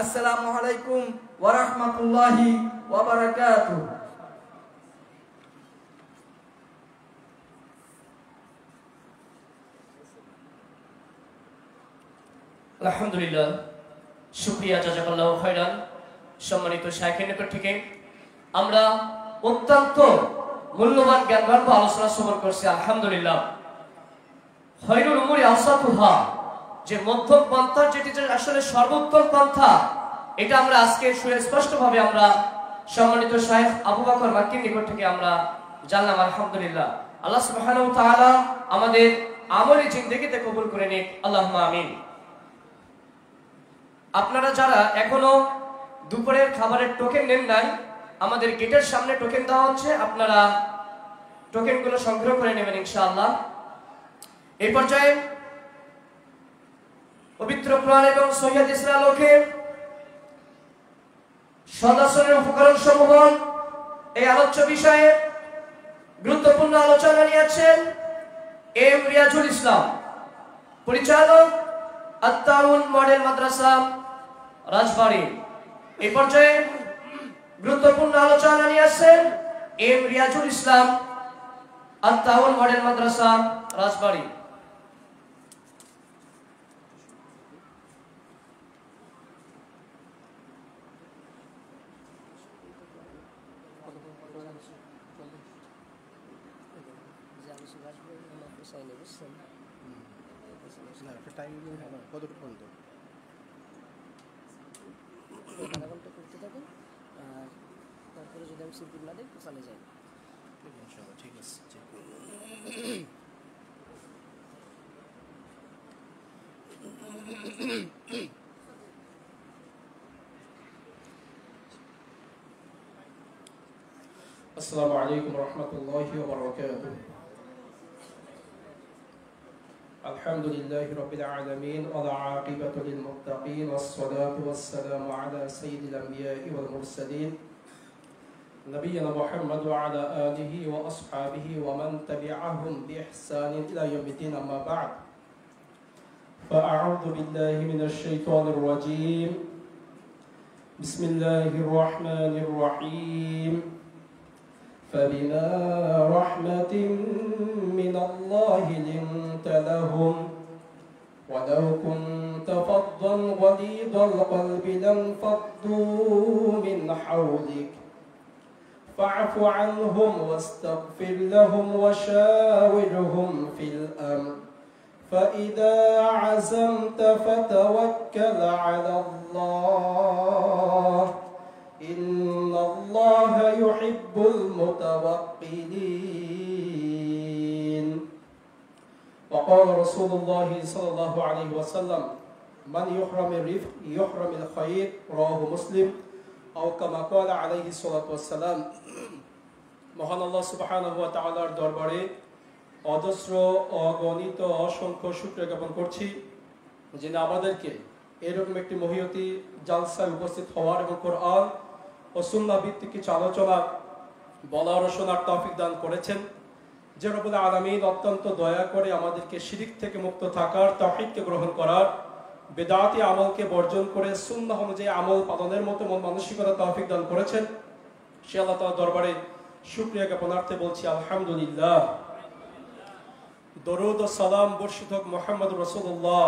আসসালামু আলাইকুম ওয়া রাহমাতুল্লাহি ওয়া বারাকাতুহু। আলহামদুলিল্লাহ, শুকরিয়া, জাযাকাল্লাহু খাইরান। সম্মানিত শাইখের নিকট থেকে আমরা অত্যন্ত মূল্যবান জ্ঞানগর্ভ আলোচনা শ্রবণ করছি আলহামদুলিল্লাহ। খৈরুল উমুরি আওসাতুহা, যে মধ্যম পন্থা যেটি আসলে সর্বোত্তম পন্থা, এটা আমরা আজকে সুস্পষ্টভাবে আমরা সম্মানিত শাইখ আবু বকর মাক্কির নিকট থেকে আমরা জানলাম আলহামদুলিল্লাহ। আল্লাহ সুবহানাহু ওয়া তাআলা আমাদের আমলি জিন্দেগিতে কবুল করে নিক, আল্লাহুম্মা আমিন। আপনারা যারা এখনো দুপুরের খাবারের টোকেন নেন নাই, আমাদের গেটের সামনে টোকেন দেওয়া হচ্ছে, আপনারা টোকেনগুলো সংগ্রহ করে নেবেন ইনশাআল্লাহ। এই পর্যায়ে পবিত্র কোরআন এবং সহিহ হাদিসের আলোকে সদাচরণের উপকরণ সমূহ এই আলোচ্য বিষয়ে গুরুত্বপূর্ণ আলোচনা নিয়েছেন এম রিয়াজুল ইসলাম, পরিচালক আত-তাউন মডেল মাদ্রাসা রাজবাড়ী। এই পর্যায়ে গুরুত্বপূর্ণ আলোচনা নিয়েছেন এম রিয়াজুল ইসলাম, আত-তাউন মডেল মাদ্রাসা রাজবাড়ী। কতটুকু পর্যন্ত আধা ঘন্টা করতে থাকুন, আর তারপরে যদি আমি সিরকুট না দিই চলে যাই। ঠিক আছে। আসসালামু আলাইকুম ওয়া রাহমাতুল্লাহি ওয়া বারাকাতুহু। আলহামদুলিল্লাহি রাব্বিল আলামিন ওয়াল আকিবাতু লিল মুত্তাকিন ওয়াস সালাতু ওয়াস সালামু আলা সাইয়্যিদিল আমবিয়া'i ওয়াল মুরসালিন নবিয়িনা মুহাম্মদ ওয়া আলা আলিহি ওয়া আসহাবিহি ওয়া মান তাবি'আহুম বিইহসানিন ইলা ইয়াউমিদ্দিন, আম্মা বা'দ। فأعوذ بالله من الشيطان الرجيم. بسم الله الرحمن الرحيم. فبما رحمة من الله لنت لهم ولو كنت فظا غليظ القلب لانفضوا من حولك فاعف عنهم واستغفر لهم وشاورهم في الأمر فإذا عزمت فتوكل على الله إن الله يحب المتوكلين. وقال رسول الله صلى الله عليه وسلم من يحرم الرفق يحرم الخير، رواه مسلم أو كما قال عليه الصلاة والسلام. মহান আল্লাহ সুবহানাহু ওয়া তাআলার দরবারে অজস্র অগণিত অসংখ্য শুকরিয়া জ্ঞাপন করছি, যিনি আমাদেরকে এরকম একটি মহিয়তি জালসায় উপস্থিত হওয়ার এবং কোরআন ও সুন্নাহ ভিত্তিক কিছু আলোচনা বলার ও শোনার তৌফিক দান করেছেন। যে রব্বুল আলামিন অত্যন্ত দয়া করে আমাদেরকে শিরিক থেকে মুক্ত থাকার, তাওহীদকে গ্রহণ করার, বিদআতি আমলকে বর্জন করে সুন্নাহ অনুযায়ী আমল পালনের মতো মন মানসিকতা তৌফিক দান করেছেন। সে আল্লাহ তাআলার দরবারে শুকরিয়া জ্ঞাপনার্থে বলছি আলহামদুলিল্লাহ। দরুদ ও সালাম বর্ষিত হোক মুহাম্মদ রাসূলুল্লাহ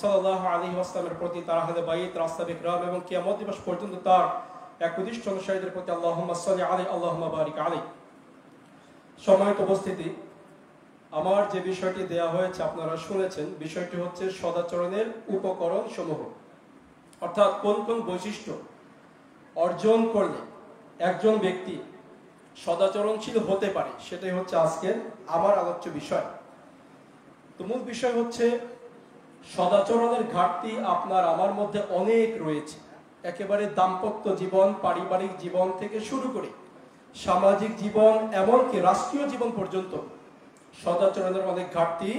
সাল্লাল্লাহু আলাইহি ওয়াসাল্লামের প্রতি, তার আহলে বাইত, রাসহাবে কিরাম এবং কিয়ামত দিবস পর্যন্ত তার একনিষ্ঠ অনুসারীদের প্রতি। আল্লাহুম্মা সাল্লি আলাইহি আল্লাহুম্মা বারিক আলাইহি। সম্মানিত উপস্থিতি, আমার যে বিষয়টি দেয়া হয়েছে আপনারা শুনেছেন, বিষয়টি হচ্ছে সদাচরণের উপকরণ সমূহ, অর্থাৎ কোন কোন বৈশিষ্ট্য অর্জন করলে একজন ব্যক্তি সদাচরণশীল হতে পারে, সেটাই হচ্ছে আজকের আমার আলোচ্য বিষয়। তো মূল বিষয় হচ্ছে সদাচরণের ঘাটতি আপনার আমার মধ্যে অনেক রয়েছে। একেবারে দাম্পত্য জীবন, পারিবারিক জীবন থেকে শুরু করে সামাজিক জীবন, এমনকি রাষ্ট্রীয় জীবন পর্যন্ত সদাচরণের অনেক ঘাটতি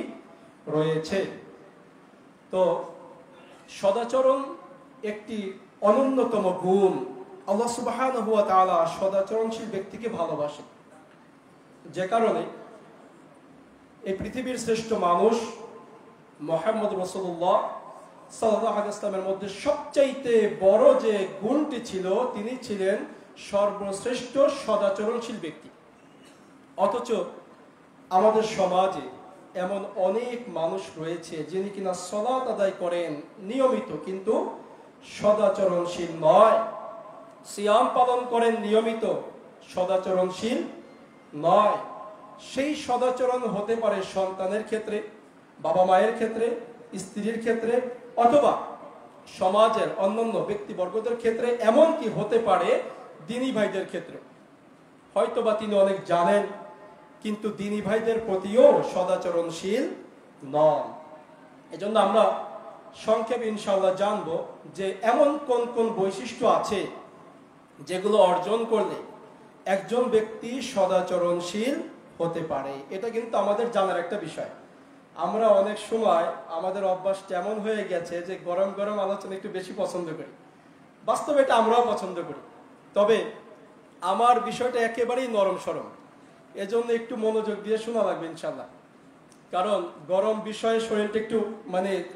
রয়েছে। তো সদাচরণ একটি অনন্যতম গুণ। আল্লাহ সুবহানাহু ওয়া তাআলা সদাচরণশীল ব্যক্তিকে ভালোবাসেন, যে কারণে এই পৃথিবীর শ্রেষ্ঠ মানুষ মুহাম্মদ রাসূলুল্লাহ সাল্লাল্লাহু আলাইহি ওয়াসাল্লামের মধ্যে সবচাইতে বড় যে গুণটি ছিল, তিনি ছিলেন সর্বশ্রেষ্ঠ সদাচরণশীল ব্যক্তি। অথচ আমাদের সমাজে এমন অনেক মানুষ রয়েছে যিনি কিনা সালাত আদায় করেন নিয়মিত, কিন্তু সদাচরণশীল নয়। সিয়াম পালন করেন নিয়মিত, সদাচরণশীল নয়। সেই সদাচরণ হতে পারে সন্তানের ক্ষেত্রে, বাবা মায়ের ক্ষেত্রে, স্ত্রীর ক্ষেত্রে, অথবা সমাজের অন্যান্য ব্যক্তিবর্গদের ক্ষেত্রে, এমনকি হতে পারে দিনী ভাইদের ক্ষেত্রে। হয়তোবা তিনি অনেক জানেন, কিন্তু দিনী ভাইদের প্রতিও সদাচরণশীল নন। এজন্য আমরা সংক্ষেপে ইনশাআল্লাহ জানবো যে এমন কোন কোন বৈশিষ্ট্য আছে যেগুলো অর্জন করলে একজন ব্যক্তি সদাচরণশীল হতে পারে। এটা কিন্তু আমাদের জানার একটা বিষয়। আমরা অনেক সময় আমাদের অভ্যাস তেমন হয়ে গেছে যে গরম গরম আলোচনা একটু বেশি পছন্দ করি। বাস্তবে এটা আমরাও পছন্দ করি, তবে আমার বিষয়টা একেবারেই নরম সরম, এজন্য একটু মনোযোগ দিয়ে শোনা লাগবে ইনশাআল্লাহ। কারণ গরম বিষয়ে শরীরটা একটু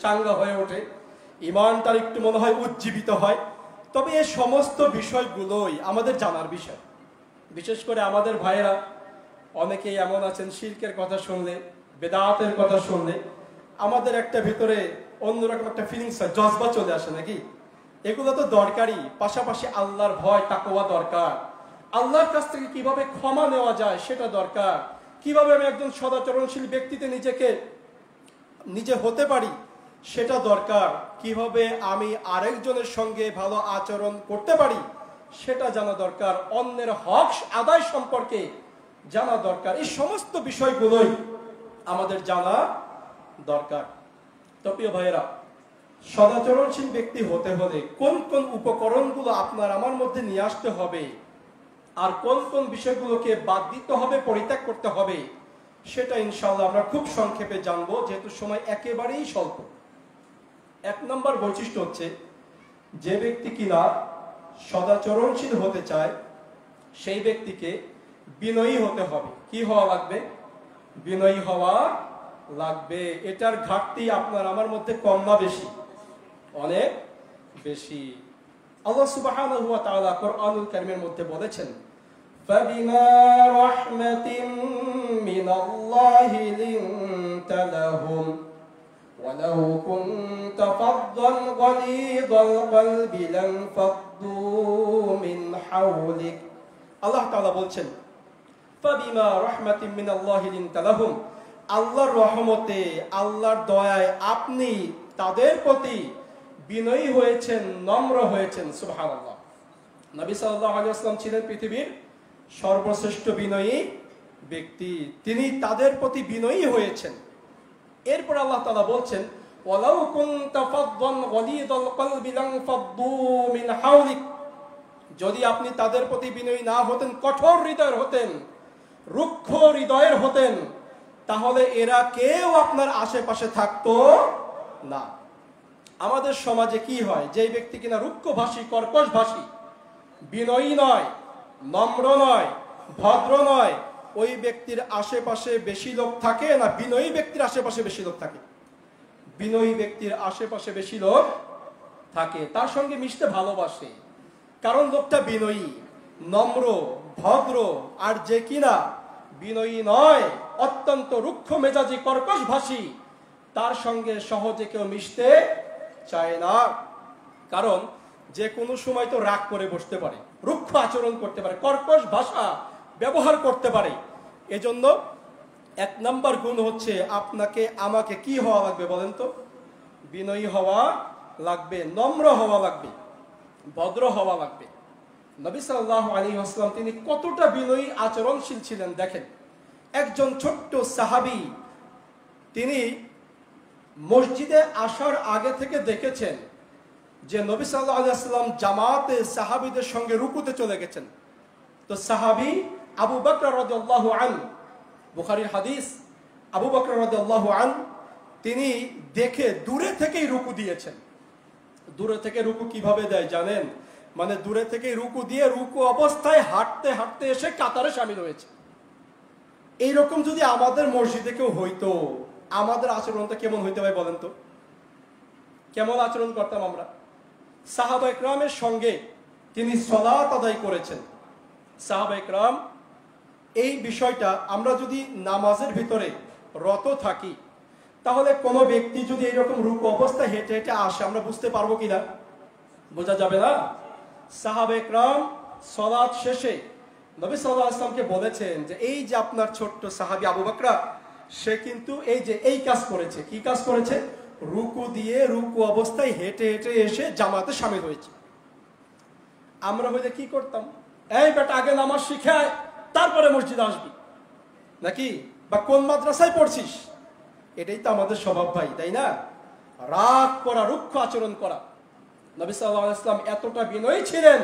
চাঙ্গা হয়ে ওঠে, ইমানটার একটু মনে হয় উজ্জীবিত হয়। তবে এই সমস্ত বিষয়গুলোই আমাদের জানার বিষয়। বিশেষ করে আমাদের ভাইয়েরা অনেকেই এমন আছেন, শিরকের কথা শুনলে, বেদাতের কথা শুনলে আমাদের একটা ভিতরে অন্যরকম একটা ফিলিংস হয়, জজবা চলে আসে নাকি। এগুলো তো দরকারি, পাশাপাশি আল্লাহর ভয় তাকওয়া দরকার। আল্লাহর কাছ থেকে কিভাবে ক্ষমা নেওয়া যায় সেটা দরকার। কিভাবে আমি একজন সদাচরণশীল ব্যক্তিতে নিজে হতে পারি সেটা দরকার। কিভাবে আমি আরেকজনের সঙ্গে ভালো আচরণ করতে পারি সেটা জানা দরকার। অন্যের হক আদায় সম্পর্কে জানা দরকার। এই সমস্ত বিষয়গুলোই আমাদের জানা দরকার। তো প্রিয় ভাইয়েরা, সদাচরণশীল ব্যক্তি হতে হলে কোন কোন উপকরণগুলো আপনার আমার মধ্যে নিয়ে আসতে হবে, আর কোন কোন বিষয়গুলোকে বাদ দিতে হবে, পরিত্যাগ করতে হবে, সেটা ইনশাআল্লাহ আমরা খুব সংক্ষেপে জানবো, যেহেতু সময় একেবারেই স্বল্প। 1 নম্বর বৈশিষ্ট্য হচ্ছে, যে ব্যক্তি কিনা সদাচরণশীল হতে চায় সেই ব্যক্তিকে বিনয়ী হতে হবে। কি হওয়া লাগবে? বিনয়ী হওয়া লাগবে। এটার ঘাটতি আপনার আমার মধ্যে কম না বেশি? অনেক বেশি। আল্লাহ সুবহানাহু ওয়া তাআলা কোরআনুল কারীমের মধ্যে বলেছেন, فَبِمَا رَحْمَةٍ مِّنَ اللَّهِ لِنتَ لَهُمْ وَلَوْ كُنتَ فَظًّا غَلِيظَ الْقَلْبِ لَانفَضُّوا مِنْ حَوْلِكَ। আল্লাহ তাআলা বলছেন, فَبِمَا رَحْمَةٍ مِّنَ اللَّهِ لِنتَ لَهُمْ, আল্লাহর রহমতে, আল্লাহর দয়ায় আপনি তাদের প্রতি বিনয়ী হয়েছেন, নম্র হয়েছেন। সুবহানাল্লাহ। নবী সাল্লাল্লাহু আলাইহি ওয়াসাল্লাম ছিলেন পৃথিবীর সর্বশ্রেষ্ঠ বিনয়ী ব্যক্তি, তিনি তাদের প্রতি বিনয়ী হয়েছেন। এরপর আল্লাহ তাআলা বলছেন, ওয়ালাউ কুনতা ফাদদান গালিদাল কলবি লানফাদ্দু মিন হাওলিক, যদি আপনি তাদের প্রতি বিনয়ী না হতেন, কঠোর হৃদয়ের হতেন, রুক্ষ হৃদয়ের হতেন, তাহলে এরা কেউ আপনার আশেপাশে থাকতো না। আমাদের সমাজে কি হয়, যে ব্যক্তি কিনা রুক্ষভাষী, কর্কশভাষী, বিনয়ী নয়, নম্র নয়, ভদ্র নয়, ওই ব্যক্তির আশেপাশে বেশি লোক থাকে না বিনয়ী ব্যক্তির আশেপাশে বেশি লোক থাকে? বিনয়ী ব্যক্তির আশেপাশে বেশি লোক থাকে, তার সঙ্গে মিশতে ভালোবাসে, কারণ লোকটা বিনয়ী, নম্র, ভদ্র। আর যে কিনা বিনয়ী নয়, অত্যন্ত রুক্ষ মেজাজি, কর্কশভাষী, তার সঙ্গে সহজে কেউ মিশতে চায় না। কারণ যে কোনো সময় তো রাগ করে বসতে পারে, রুক্ষ আচরণ করতে পারে, কর্কশ ভাষা ব্যবহার করতে পারে। এজন্য 1 নম্বর গুণ হচ্ছে, আপনাকে আমাকে কি হওয়া লাগবে বলেন তো? বিনয়ী হওয়া লাগবে, নম্র হওয়া লাগবে, ভদ্র হওয়া লাগবে। নবী সাল্লাল্লাহু আলাইহি ওয়াসাল্লাম তিনি কতটা বিনয়ী আচরণশীল ছিলেন দেখেন। একজন ছোট্ট সাহাবী, তিনি মসজিদে আসার আগে থেকে দেখেছেন যে নবী সাল্লাল্লাহু আলাইহি ওয়াসাল্লাম জামাতে সাহাবীদের সঙ্গে রুকুতে চলে গেছেন। তো সাহাবী আবু বকর রাদিয়াল্লাহু আনহু, বুখারীর হাদিস, আবু বকর রাদিয়াল্লাহু আনহু তিনি দেখে দূরে থেকেই রুকু দিয়েছেন। দূরে থেকে রুকু কিভাবে দেয় জানেন? দূরে থেকে রুকু দিয়ে রুকু অবস্থায় হাঁটতে হাঁটতে এসে কাতারে শামিল হয়েছে। এইরকম যদি আমাদের মসজিদে কেউ হইতো, আমাদের আচরণটা কেমন হইতে হয় বলেন তো? কেমন আচরণ করতাম আমরা? সাহাবা ইকরামের সঙ্গে তিনি সালাত আদায় করেছেন। সাহাবা ইকরাম, এই বিষয়টা আমরা যদি নামাজের ভিতরে রত থাকি, তাহলে কোনো ব্যক্তি যদি এইরকম রুকু অবস্থায় হেঁটে হেঁটে আসে, আমরা বুঝতে পারবো কিনা? বোঝা যাবে না। সাহাবা ইকরাম সালাত শেষে নবী সাল্লাল্লাহু আলাইহি ওয়াসাল্লামকে বলেছেন যে এই যে আপনার ছোট্ট সাহাবী আবু বকর, সে কিন্তু এই যে এই কাজ করেছে। কি কাজ করেছে? রুকু দিয়ে রুকু অবস্থায় হেঁটে হেঁটে এসে জামাতে শামিল হয়েছে। আমরা হইলে কি করতাম? এই বেটা আগে নামাজ শিখায় তারপরে মসজিদে আসবি নাকি, বা কোন মাদ্রাসায় পড়ছিস? এটাই তো আমাদের স্বভাব ভাই, তাই না? রাগ করা, রুক্ষ আচরণ করা। নবী সাল্লাল্লাহু আলাইহি ওয়াসাল্লাম এতটা বিনয়ী ছিলেন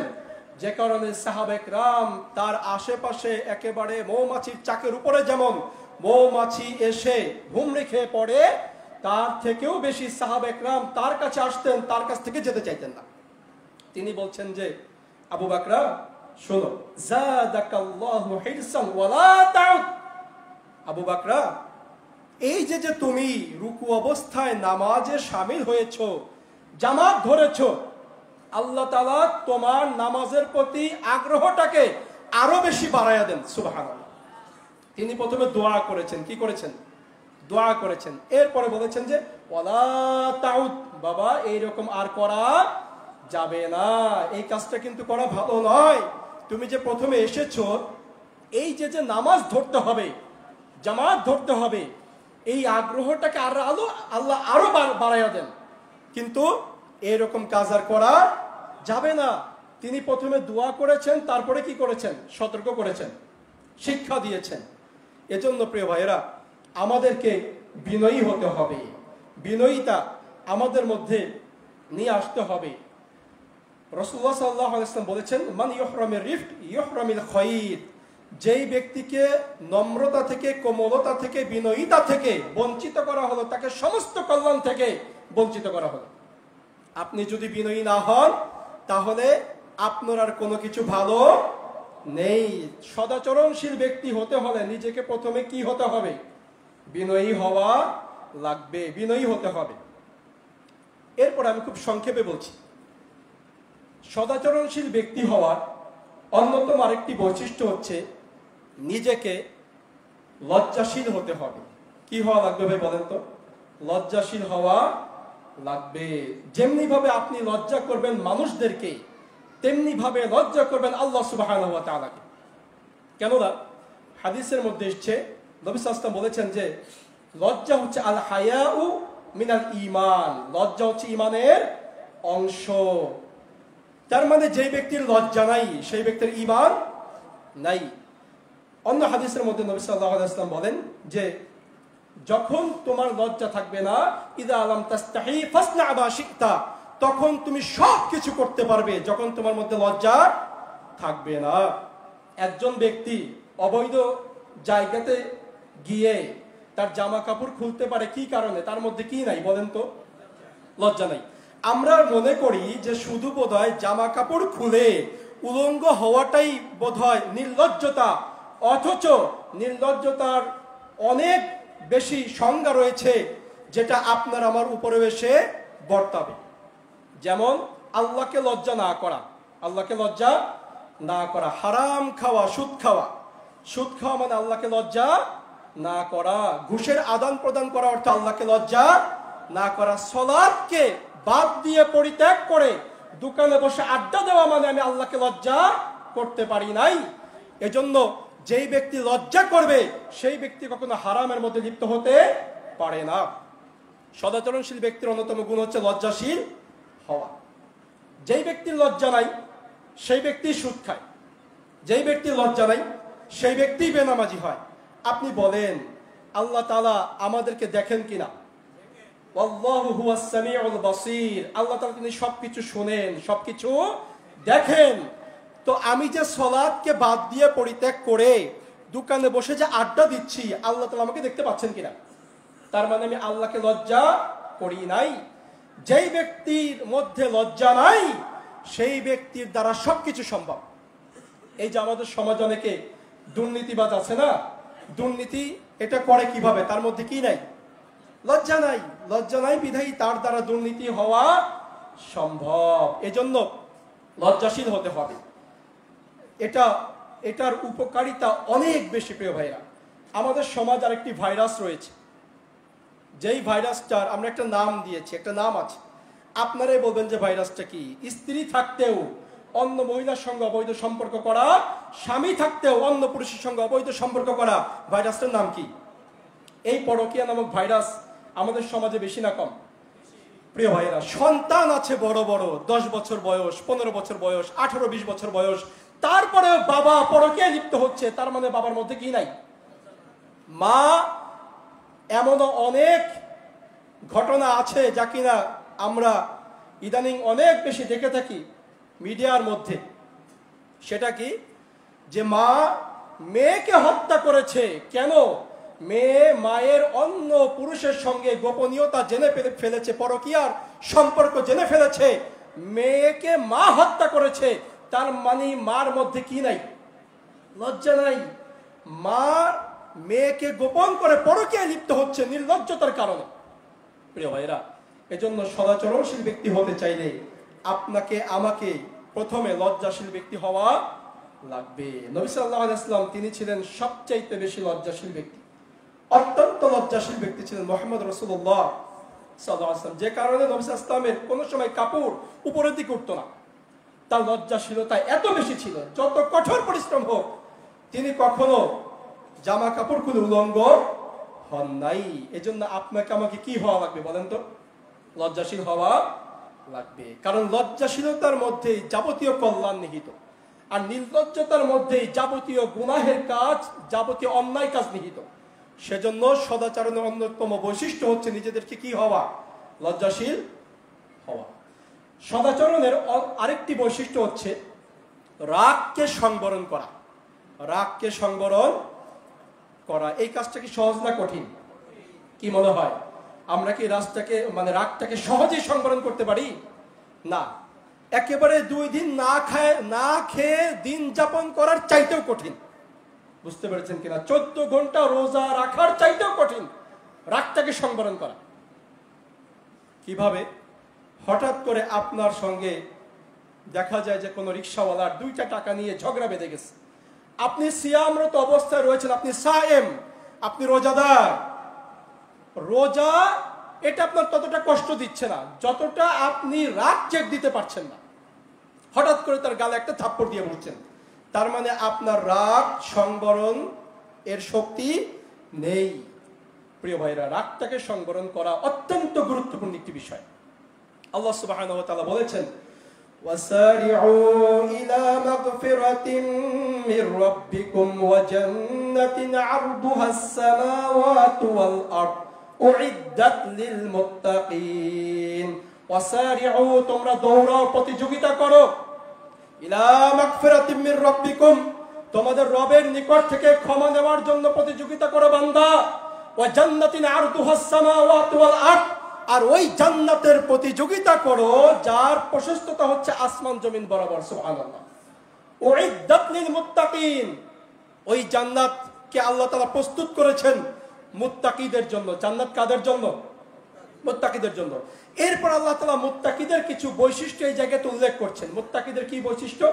যে কারণে সাহাবা একরাম তার আশেপাশে একেবারে মৌমাছির চাকের উপরে যেমন মৌমাছি এসে হুমড়ি খেয়ে পড়ে, তার থেকেও বেশি সাহাবা একরাম তার কাছে আসতেন, তার কাছ থেকে যেতে চাইতেন না। তিনি বলছেন যে আবু বকর শোনো, জাদাকাল্লাহু হিরসান ওয়ালা তাউদ। আবু বকর, এই যে যে তুমি রুকু অবস্থায় নামাজে শামিল হয়েছো, জামাত ধরেছো, আল্লাহ তাআলা তোমার নামাজের প্রতি আগ্রহটাকে আরো বেশি বাড়ায়া দেন। সুবহানাল্লাহ। তিনি প্রথমে দোয়া করেছেন। কি করেছেন? দোয়া করেছেন। এরপরে বলেছেন যে ওয়ালা তাউদ, বাবা এইরকম আর করা যাবে না, এই কাজটা কিন্তু করা ভালো নয়। তুমি যে প্রথমে এসেছো, এই যে যে নামাজ ধরতে হবে, জামাত ধরতে হবে, এই আগ্রহটাকে আল্লাহ আরো বাড়াইয়া দেন, কিন্তু এরকম কাজ আর করা যাবে না। তিনি প্রথমে দোয়া করেছেন, তারপরে কি করেছেন? সতর্ক করেছেন, শিক্ষা দিয়েছেন। এজন্য প্রিয় ভাইয়েরা, আমাদেরকে বিনয়ী হতে হবে, বিনয়ীতা আমাদের মধ্যে নিয়ে আসতে হবে। রাসূলুল্লাহ সাল্লাল্লাহু আলাইহি ওয়াসাল্লাম বলেছেন, মান ইহরামির রিফক ইহরামিল খায়র। যেই ব্যক্তিকে নম্রতা থেকে, কোমলতা থেকে, বিনয়ীতা থেকে বঞ্চিত করা হলো, তাকে সমস্ত কল্যাণ থেকে বঞ্চিত করা হলো। আপনি যদি বিনয়ী না হন, তাহলে আপনার আর কোনো কিছু ভালো নেই। সদাচরণশীল ব্যক্তি হতে হলে নিজেকে প্রথমে কি হতে হবে? বিনয়ী হওয়া লাগবে, বিনয়ী হতে হবে। এরপর আমি খুব সংক্ষেপে বলছি, সদাচরণশীল ব্যক্তি হওয়ার অন্যতম আরেকটি বৈশিষ্ট্য হচ্ছে নিজেকে লজ্জাশীল হতে হবে। কি হওয়া লাগবে ভাই বলেন তো? লজ্জাশীল হওয়া লাগবে। যেমনি ভাবে আপনি লজ্জা করবেন মানুষদেরকে, তেমনি ভাবে লজ্জা করবেন আল্লাহ সুবহানাহু ওয়া তাআলাকে। কেননা হাদিসের মধ্যে এসেছে, নবী সাল্লাল্লাহু আলাইহি ওয়াসাল্লাম বলেছেন যে লজ্জা হচ্ছে আল হায়াউ মিনাল ঈমান, লজ্জা হচ্ছে ঈমানের অংশ। তার মানে যে ব্যক্তির লজ্জা নাই, সেই ব্যক্তির ঈমান নাই। অন্য হাদিসের মধ্যে নবী সাল্লাল্লাহু আলাইহি ওয়াসাল্লাম বলেন যে যখন তোমার লজ্জা থাকবে না, ইযা লাম তাস্তাহি ফাসনা মা শি'তা, তখন তুমি সব কিছু করতে পারবে যখন তোমার মধ্যে লজ্জা থাকবে না। একজন ব্যক্তি অবৈধ জায়গাতে গিয়ে তার জামা কাপড় খুলতে পারে কি কারণে? তার মধ্যে কি নাই বলেন তো? লজ্জা নাই। আমরা মনে করি যে শুধু বোধহয় জামা কাপড় খুলে উলঙ্গ হওয়াটাই বোধহয় নির্লজ্জতা, অথচ নির্লজ্জতার অনেক বেশি সংজ্ঞা রয়েছে যেটা আপনার আমার উপরে এসে বর্তাবে। যেমন আল্লাহকে লজ্জা না করা, আল্লাহকে লজ্জা না করা, হারাম খাওয়া, সুদ খাওয়া। সুদ খাওয়া মানে আল্লাহকে লজ্জা না করা। ঘুষের আদান প্রদান করা অর্থ আল্লাহকে লজ্জা না করা। সালাতকে বাদ দিয়ে পরিত্যাগ করে দোকানে বসে আড্ডা দেওয়া মানে আমি আল্লাহকে লজ্জা করতে পারি নাই। এজন্য যেই ব্যক্তি লজ্জা করবে সেই ব্যক্তি কখনো হারামের মধ্যে লিপ্ত হতে পারে না। সদাচরণশীল ব্যক্তির অন্যতম গুণ হচ্ছে লজ্জাশীল হওয়া। যেই ব্যক্তির লজ্জা নাই সেই ব্যক্তি সুদ খায়, যেই ব্যক্তির লজ্জা নাই সেই ব্যক্তি বেনামাজি হয়। আপনি বলেন আল্লাহ তাআলা আমাদেরকে দেখেন কিনা? আল্লাহু হুয়াস সামিউল বাসীর, আল্লাহ তাআলা তিনি সবকিছু শুনেন, সবকিছু দেখেন। তো আমি যে সালাতকে বাদ দিয়ে পরিত্যাগ করে দোকানে বসে যে আড্ডা দিচ্ছি, আল্লাহ তাআলা আমাকে দেখতে পাচ্ছেন কিনা? তার মানে আমি আল্লাহকে লজ্জা করি নাই। যেই ব্যক্তির মধ্যে লজ্জা নাই সেই ব্যক্তির দ্বারা সবকিছু সম্ভব। এই যে আমাদের সমাজ অনেকে দুর্নীতিবাজ আছে না, দুর্নীতি এটা করে কিভাবে? তার মধ্যে কি নাই? লজ্জা নাই। লজ্জা নাই বিধায়ী তার দ্বারা দুর্নীতি হওয়া সম্ভব। এজন্য লজ্জাশীল হতে হবে। এটার উপকারিতা অনেক বেশি প্রিয় ভাইরা। আমাদের সমাজ আর একটি ভাইরাস রয়েছে, যেই ভাইরাসটার আমরা একটা নাম দিয়েছি, একটা নাম আছে। আপনারাই বলবেন যে ভাইরাসটা কি? স্ত্রী থাকতেও অন্য মহিলার সঙ্গে অবৈধ সম্পর্ক করা, স্বামী থাকতেও অন্য পুরুষের সঙ্গে অবৈধ সম্পর্ক করা। ভাইরাসটার নাম কি? এই পরকীয়া নামক ভাইরাস আমাদের সমাজে বেশি না কম? প্রিয় ভাইরা, সন্তান আছে বড় বড়, 10 বছর বয়স, 15 বছর বয়স, 18-20 বছর বয়স, তারপরে বাবা পরকীয়ায় লিপ্ত হচ্ছে। তার মানে বাবার মধ্যে কি নাই? মা। এমনও অনেক ঘটনা আছে যা কিনা আমরা ইদানিং অনেক বেশি দেখে থাকি মিডিয়ার মধ্যে। সেটা কি? যে মা মেয়েকে হত্যা করেছে। কেন? মেয়ে মায়ের অন্য পুরুষের সঙ্গে গোপনীয়তা জেনে ফেলেছে, পরকীয়ার সম্পর্ক জেনে ফেলেছে, মেয়েকে মা হত্যা করেছে। তার মানে মার মধ্যে কি নাই? লজ্জা নাই। মা মেয়েকে গোপন করে পরকীয়ায় লিপ্ত হচ্ছে নির্লজ্জতার কারণে। প্রিয় ভাইরা, এজন্য সদাচরণশীল ব্যক্তি হতে চাইলে আপনাকে আমাকে প্রথমে লজ্জাশীল ব্যক্তি হওয়া লাগবে। নবী সাল্লাল্লাহু আলাইহি ওয়াসাল্লাম তিনি ছিলেন সবচাইতে বেশি লজ্জাশীল ব্যক্তি। অত্যন্ত লজ্জাশীল ব্যক্তি ছিলেন মুহাম্মদ রাসূলুল্লাহ সাল্লাল্লাহু আলাইহি ওয়াসাল্লাম। যে কারণে নবী সাল্লাল্লাহু আলাইহি ওয়াসাল্লামের কোনো সময় কাপড় উপরের দিকে উঠতো না। তার লজ্জাশীলতা এত বেশি ছিল, যত কঠোর পরিশ্রম হোক তিনি কখনো জামা কাপড় খুলে উলঙ্গ হন নাই। এজন্য আপনাকে আমাকে কি হওয়া লাগবে বলেন তো? লজ্জাশীল হওয়া লাগবে। কারণ লজ্জাশীলতার মধ্যে যাবতীয় কল্যাণ নিহিত, আর নির্লজ্জতার মধ্যে যাবতীয় গুনাহের কাজ, যাবতীয় অন্যায় কাজ নিহিত। সেজন্য সদাচরণের অন্যতম বৈশিষ্ট্য হচ্ছে নিজেদেরকে কি হওয়া? লজ্জাশীল হওয়া। সদাচরণের আরেকটি বৈশিষ্ট্য হচ্ছে রাগকে সংবরণ করা। রাগকে সংবরণ করা, এই কাজটা কি সহজ না কঠিন? কি মনে হয়? আমরা কি রাগটাকে সহজেই সংবরণ করতে পারি? না, একেবারে 2 দিন না খেয়ে দিন যাপন করার চাইতেও কঠিন। বুঝতে পেরেছেন কিনা? 14 ঘন্টা রোজা রাখার চাইতেও কঠিন রাগটাকে সংবরণ করা। কিভাবে? হঠাৎ করে আপনার সঙ্গে দেখা যায় যে কোনো রিক্সাওয়ালার 2টা টাকা নিয়ে ঝগড়া বেঁধে গেছে। আপনি সিয়ামরত অবস্থায় রয়েছেন, আপনি সায়েম, আপনি রোজাদার। রোজা এটা আপনার ততটা কষ্ট দিচ্ছে না যতটা আপনি রাগ চেক দিতে পারছেন না। হঠাৎ করে তার গালে একটা থাপ্পড় দিয়ে বসছেন, তার মানে আপনার রাগ সংবরণ এর শক্তি নেই। প্রিয় ভাইরা, রাগটাকে সংবরণ করা অত্যন্ত গুরুত্বপূর্ণ একটি বিষয়। আল্লাহ সুবহানাহু ওয়া তাআলা বলেছেন, وَسَارِعُوا إِلَى مَغْفِرَةٍ مِّن رَّبِّكُمْ وَجَنَّةٍ عَرْضُهَا السَّمَاوَاتُ وَالْأَرْضُ أُعِدَّتْ لِلْمُتَّقِينَ وَسَارِعُوا তোমরা দৌড়াও, প্রতিযোগিতা করো, ইলা মাগফিরাতিম মির রাব্বিকুম তোমাদের রবের নিকট থেকে ক্ষমা নেওয়ার জন্য প্রতিযোগিতা করো বান্দা। ওয়া জান্নাতিন আরদুহাস সামাওয়াতু ওয়াল আরদ, আর ওই জান্নাতের প্রতিযোগিতা করো যার প্রশস্ততা হচ্ছে আসমান জমিন বরাবর। সুবহানাল্লাহ। উইদ্দাত লিল মুত্তাকিন, ওই জান্নাতকে আল্লাহ তাআলা প্রস্তুত করেছেন মুত্তাকিদের জন্য। জান্নাত কাদের জন্য? মুত্তাকিদের জন্য। এরপর আল্লাহ তাআলা মুত্তাকিদের কিছু বৈশিষ্ট্য এই জায়গাতে উল্লেখ করছেন। মুত্তাকিদের কি বৈশিষ্ট্য?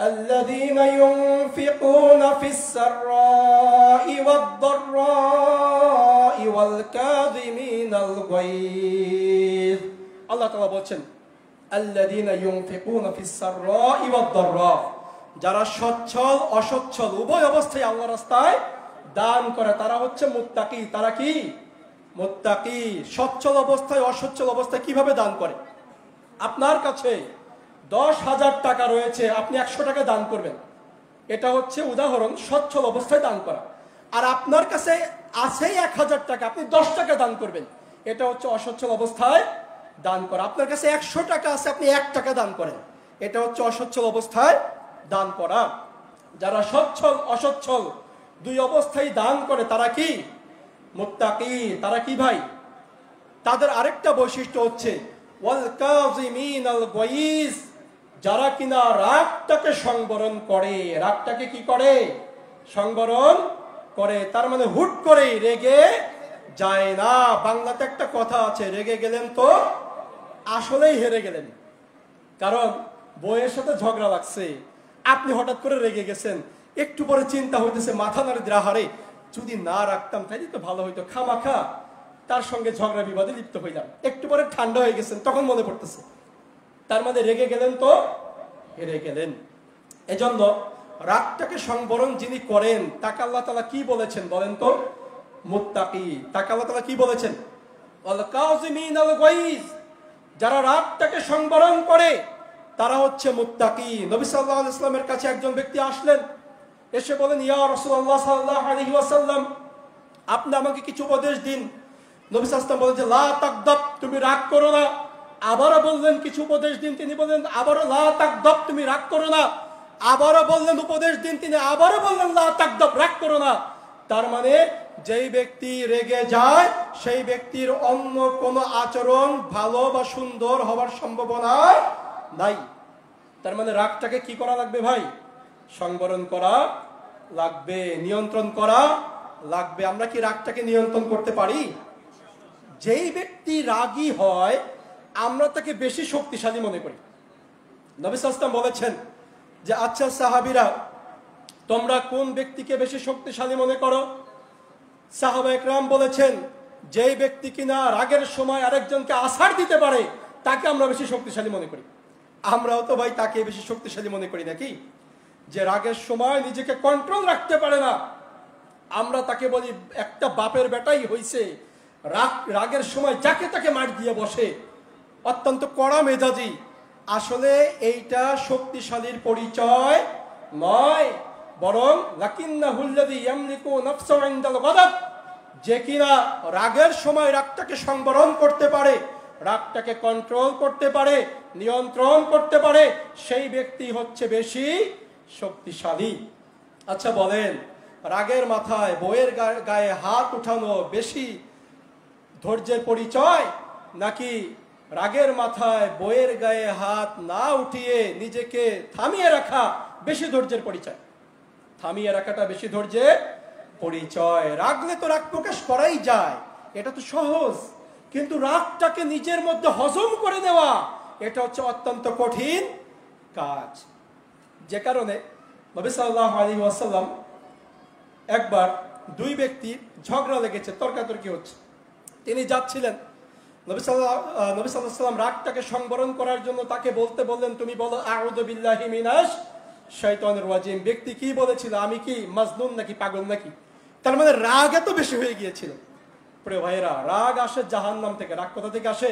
আল্লাযীনা ইউনফিকুনা ফিস সাররাই ওয়াদ দাররাই ওয়াল কাযিমিনাল গায়য। আল্লাহ তাআলা বলেন আল্লাযীনা ইউনফিকুনা ফিস সাররাই ওয়াদ দাররা, যারা সচ্ছল অসচ্ছল উভয় অবস্থায় আল্লাহর রাস্তায় দান করে তারা হচ্ছে মুত্তাকি। তারা কি? মুত্তাকি। সচ্ছল অবস্থায় অসচ্ছল অবস্থায় কিভাবে দান করে? আপনার কাছে 10,000 টাকা রয়েছে, আপনি 100 টাকা দান করবেন, এটা হচ্ছে উদাহরণ সচ্ছল অবস্থায় দান করা। আর আপনার কাছে আছে 1000 টাকা, আপনি 10 টাকা দান করবেন, এটা হচ্ছে অসচ্ছল অবস্থায় দান করা। আপনার কাছে 100 টাকা আছে, আপনি 1 টাকা দান করেন, এটা হচ্ছে অসচ্ছল অবস্থায় দান করা। যারা সচ্ছল অসচ্ছল 2 অবস্থায় দান করে তারা কি? মুত্তাকি। তারা কি ভাই? তাদের আরেকটা বৈশিষ্ট্য হচ্ছে ওয়াল কাযিমিনাল গায়জ, যারা কিনা রাগটাকে সংবরণ করে। রাগটাকে কি করে? সংবরণ করে। তার মানে হুট করে রেগে যায় না। বাংলাতে একটা কথা আছে, রেগে গেলেন তো আসলেই হেরে গেলেন। কারণ বউয়ের সাথে ঝগড়া লাগছে, আপনি হঠাৎ করে রেগে গেছেন, একটু পরে চিন্তা হইতেছে, মাথা নাড়ে দ্রাহারে, যদি না রাখতাম তাইলে তো ভালো হইতো, খামাখা তার সঙ্গে ঝগড়া বিবাদে লিপ্ত হইলাম। একটু পরে ঠান্ডা হয়ে গেছেন, তখন মনে পড়তেছে, তার মানে রেগে গেলেন তো হেরে গেলেন। এজন্য রাগটাকে সংবরণ যিনি করেন তাকে আল্লাহ তাআলা কি বলেছেন বলেন তো? মুত্তাকি। তাকে আল্লাহ তাআলা কি বলেছেন? ওয়াল কাযিমিনাল গায়জ। যারা রাগটাকে সংবরণ করে তারা হচ্ছে মুত্তাকি। নবী সাল্লাল্লাহু আলাইহি ওয়াসাল্লামের কাছে একজন ব্যক্তি আসলেন, এসে বলেন, ইয়া রাসূলুল্লাহ সাল্লাল্লাহু আলাইহি ওয়াসাল্লাম, আপনি আমাকে কিছু উপদেশ দিন। নবী সাল্লাল্লাহু আলাইহি ওয়াসাল্লাম বলেন যে লা তাকদাব, তুমি রাগ করো না। আবারও বললেন কিছু উপদেশ দিন, তিনি বললেন আবারও লা তাকদাব, তুমি রাগ করো না। আবারও বললেন উপদেশ দিন, তিনি আবারও বললেন লা তাকদাব, রাগ করো না। তার মানে যেই ব্যক্তি রেগে যায় সেই ব্যক্তির অন্য কোনো আচরণ ভালো বা সুন্দর হওয়ার সম্ভাবনা নাই। তার মানে রাগটাকে কি করা লাগবে ভাই? সংবরণ করা লাগবে, নিয়ন্ত্রণ করা লাগবে। আমরা কি রাগটাকে নিয়ন্ত্রণ করতে পারি? যেই ব্যক্তি রাগী হয় আমরা তাকে বেশি শক্তিশালী মনে করি। নবী সাল্লাল্লাহু আলাইহি ওয়াসাল্লাম বলেছেন যে আচ্ছা সাহাবীরা, তোমরা কোন ব্যক্তিকে বেশি শক্তিশালী মনে করো? সাহাবা একরাম বলেছেন, যেই ব্যক্তি কিনা রাগের সময় আরেকজনকে আছাড় দিতে পারে তাকে আমরা বেশি শক্তিশালী মনে করি। আমরাও তো ভাই তাকে বেশি শক্তিশালী মনে করি নাকি? যে রাগের সময় নিজেকে কন্ট্রোল রাখতে পারে না, আমরা তাকে বলি একটা বাপের বেটাই হইছে, রাগের সময় যাকে তাকে মার দিয়ে বসে, অত্যন্ত কড়া মেজাজি। আসলে এইটা শক্তিশালীর পরিচয় নয়, বরং লাকিন্নাহুল্লাযী ইয়ামলিকু নাফসাহু ইনদাল গাদাব, যে কিনা রাগের সময় রাগটাকে সংবরণ করতে পারে, রাগটাকে কন্ট্রোল করতে পারে, নিয়ন্ত্রণ করতে পারে, সেই ব্যক্তি হচ্ছে বেশি শক্তিশালী। আচ্ছা বলেন, রাগের মাথায় বউয়ের গায়ে হাত উঠানো বেশি ধৈর্যের পরিচয়, নাকি রাগের মাথায় বউয়ের গায়ে হাত না উঠিয়ে নিজেকে থামিয়ে রাখা বেশি ধৈর্যের পরিচয়? থামিয়ে রাখাটা বেশি ধৈর্যের পরিচয়। রাগলে তো রাগ প্রকাশ করাই যায়, এটা তো সহজ, কিন্তু রাগটাকে নিজের মধ্যে হজম করে নেওয়া এটা হচ্ছে অত্যন্ত কঠিন কাজ। যে কারণে নবী সাল্লাল্লাহু আলাইহি ওয়াসাল্লাম একবার দুই ব্যক্তি ঝগড়া লেগেছে, তর্কাতর্কি হচ্ছে, তিনি যাচ্ছিলেন, নবী সাল্লাল্লাহু আলাইহি ওয়াসাল্লাম রাগটাকে সংবরণ করার জন্য তাকে বলতে বললেন, তুমি বলো আউযু বিল্লাহি মিনাশ শাইতানির রাজিম। ব্যক্তি কি বলেছিল? আমি কি মাজনুন নাকি, পাগল নাকি? তার মানে রাগ এত বেশি হয়ে গিয়েছিল। প্রিয় ভাইয়েরা, রাগ আসে জাহান্নাম থেকে। রাগ কোথা থেকে আসে?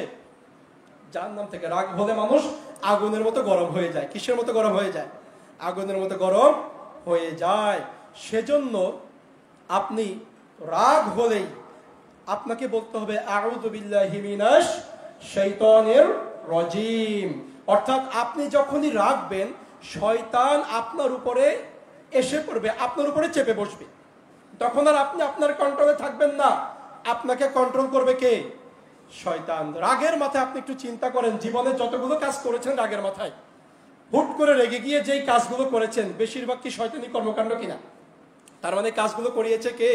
জাহান্নাম থেকে। রাগ হলে মানুষ আগুনের মতো গরম হয়ে যায়। কিসের মতো গরম হয়ে যায়? আগুনের মতো গরম হয়ে যায়। সেজন্য আপনি রাগ হলেই আপনাকে বলতে হবে আউযু বিল্লাহি মিনাশ শাইতানির রাজিম। অর্থাৎ আপনি যখনই রাগবেন শয়তান আপনার উপরে এসে পড়বে, আপনার উপরে চেপে বসবে। তখন আর আপনি আপনার কন্ট্রোলে থাকবেন না, আপনাকে কন্ট্রোল করবে কে? শয়তান। রাগের মাথায় আপনি একটু চিন্তা করেন, জীবনে যতগুলো কাজ করেছেন রাগের মাথায়, হুট করে রেগে গিয়ে যেই কাজগুলো করেছেন বেশিরভাগ কি শয়তানি কর্মকাণ্ড কিনা? তার মানে কাজগুলো করিয়েছে কে?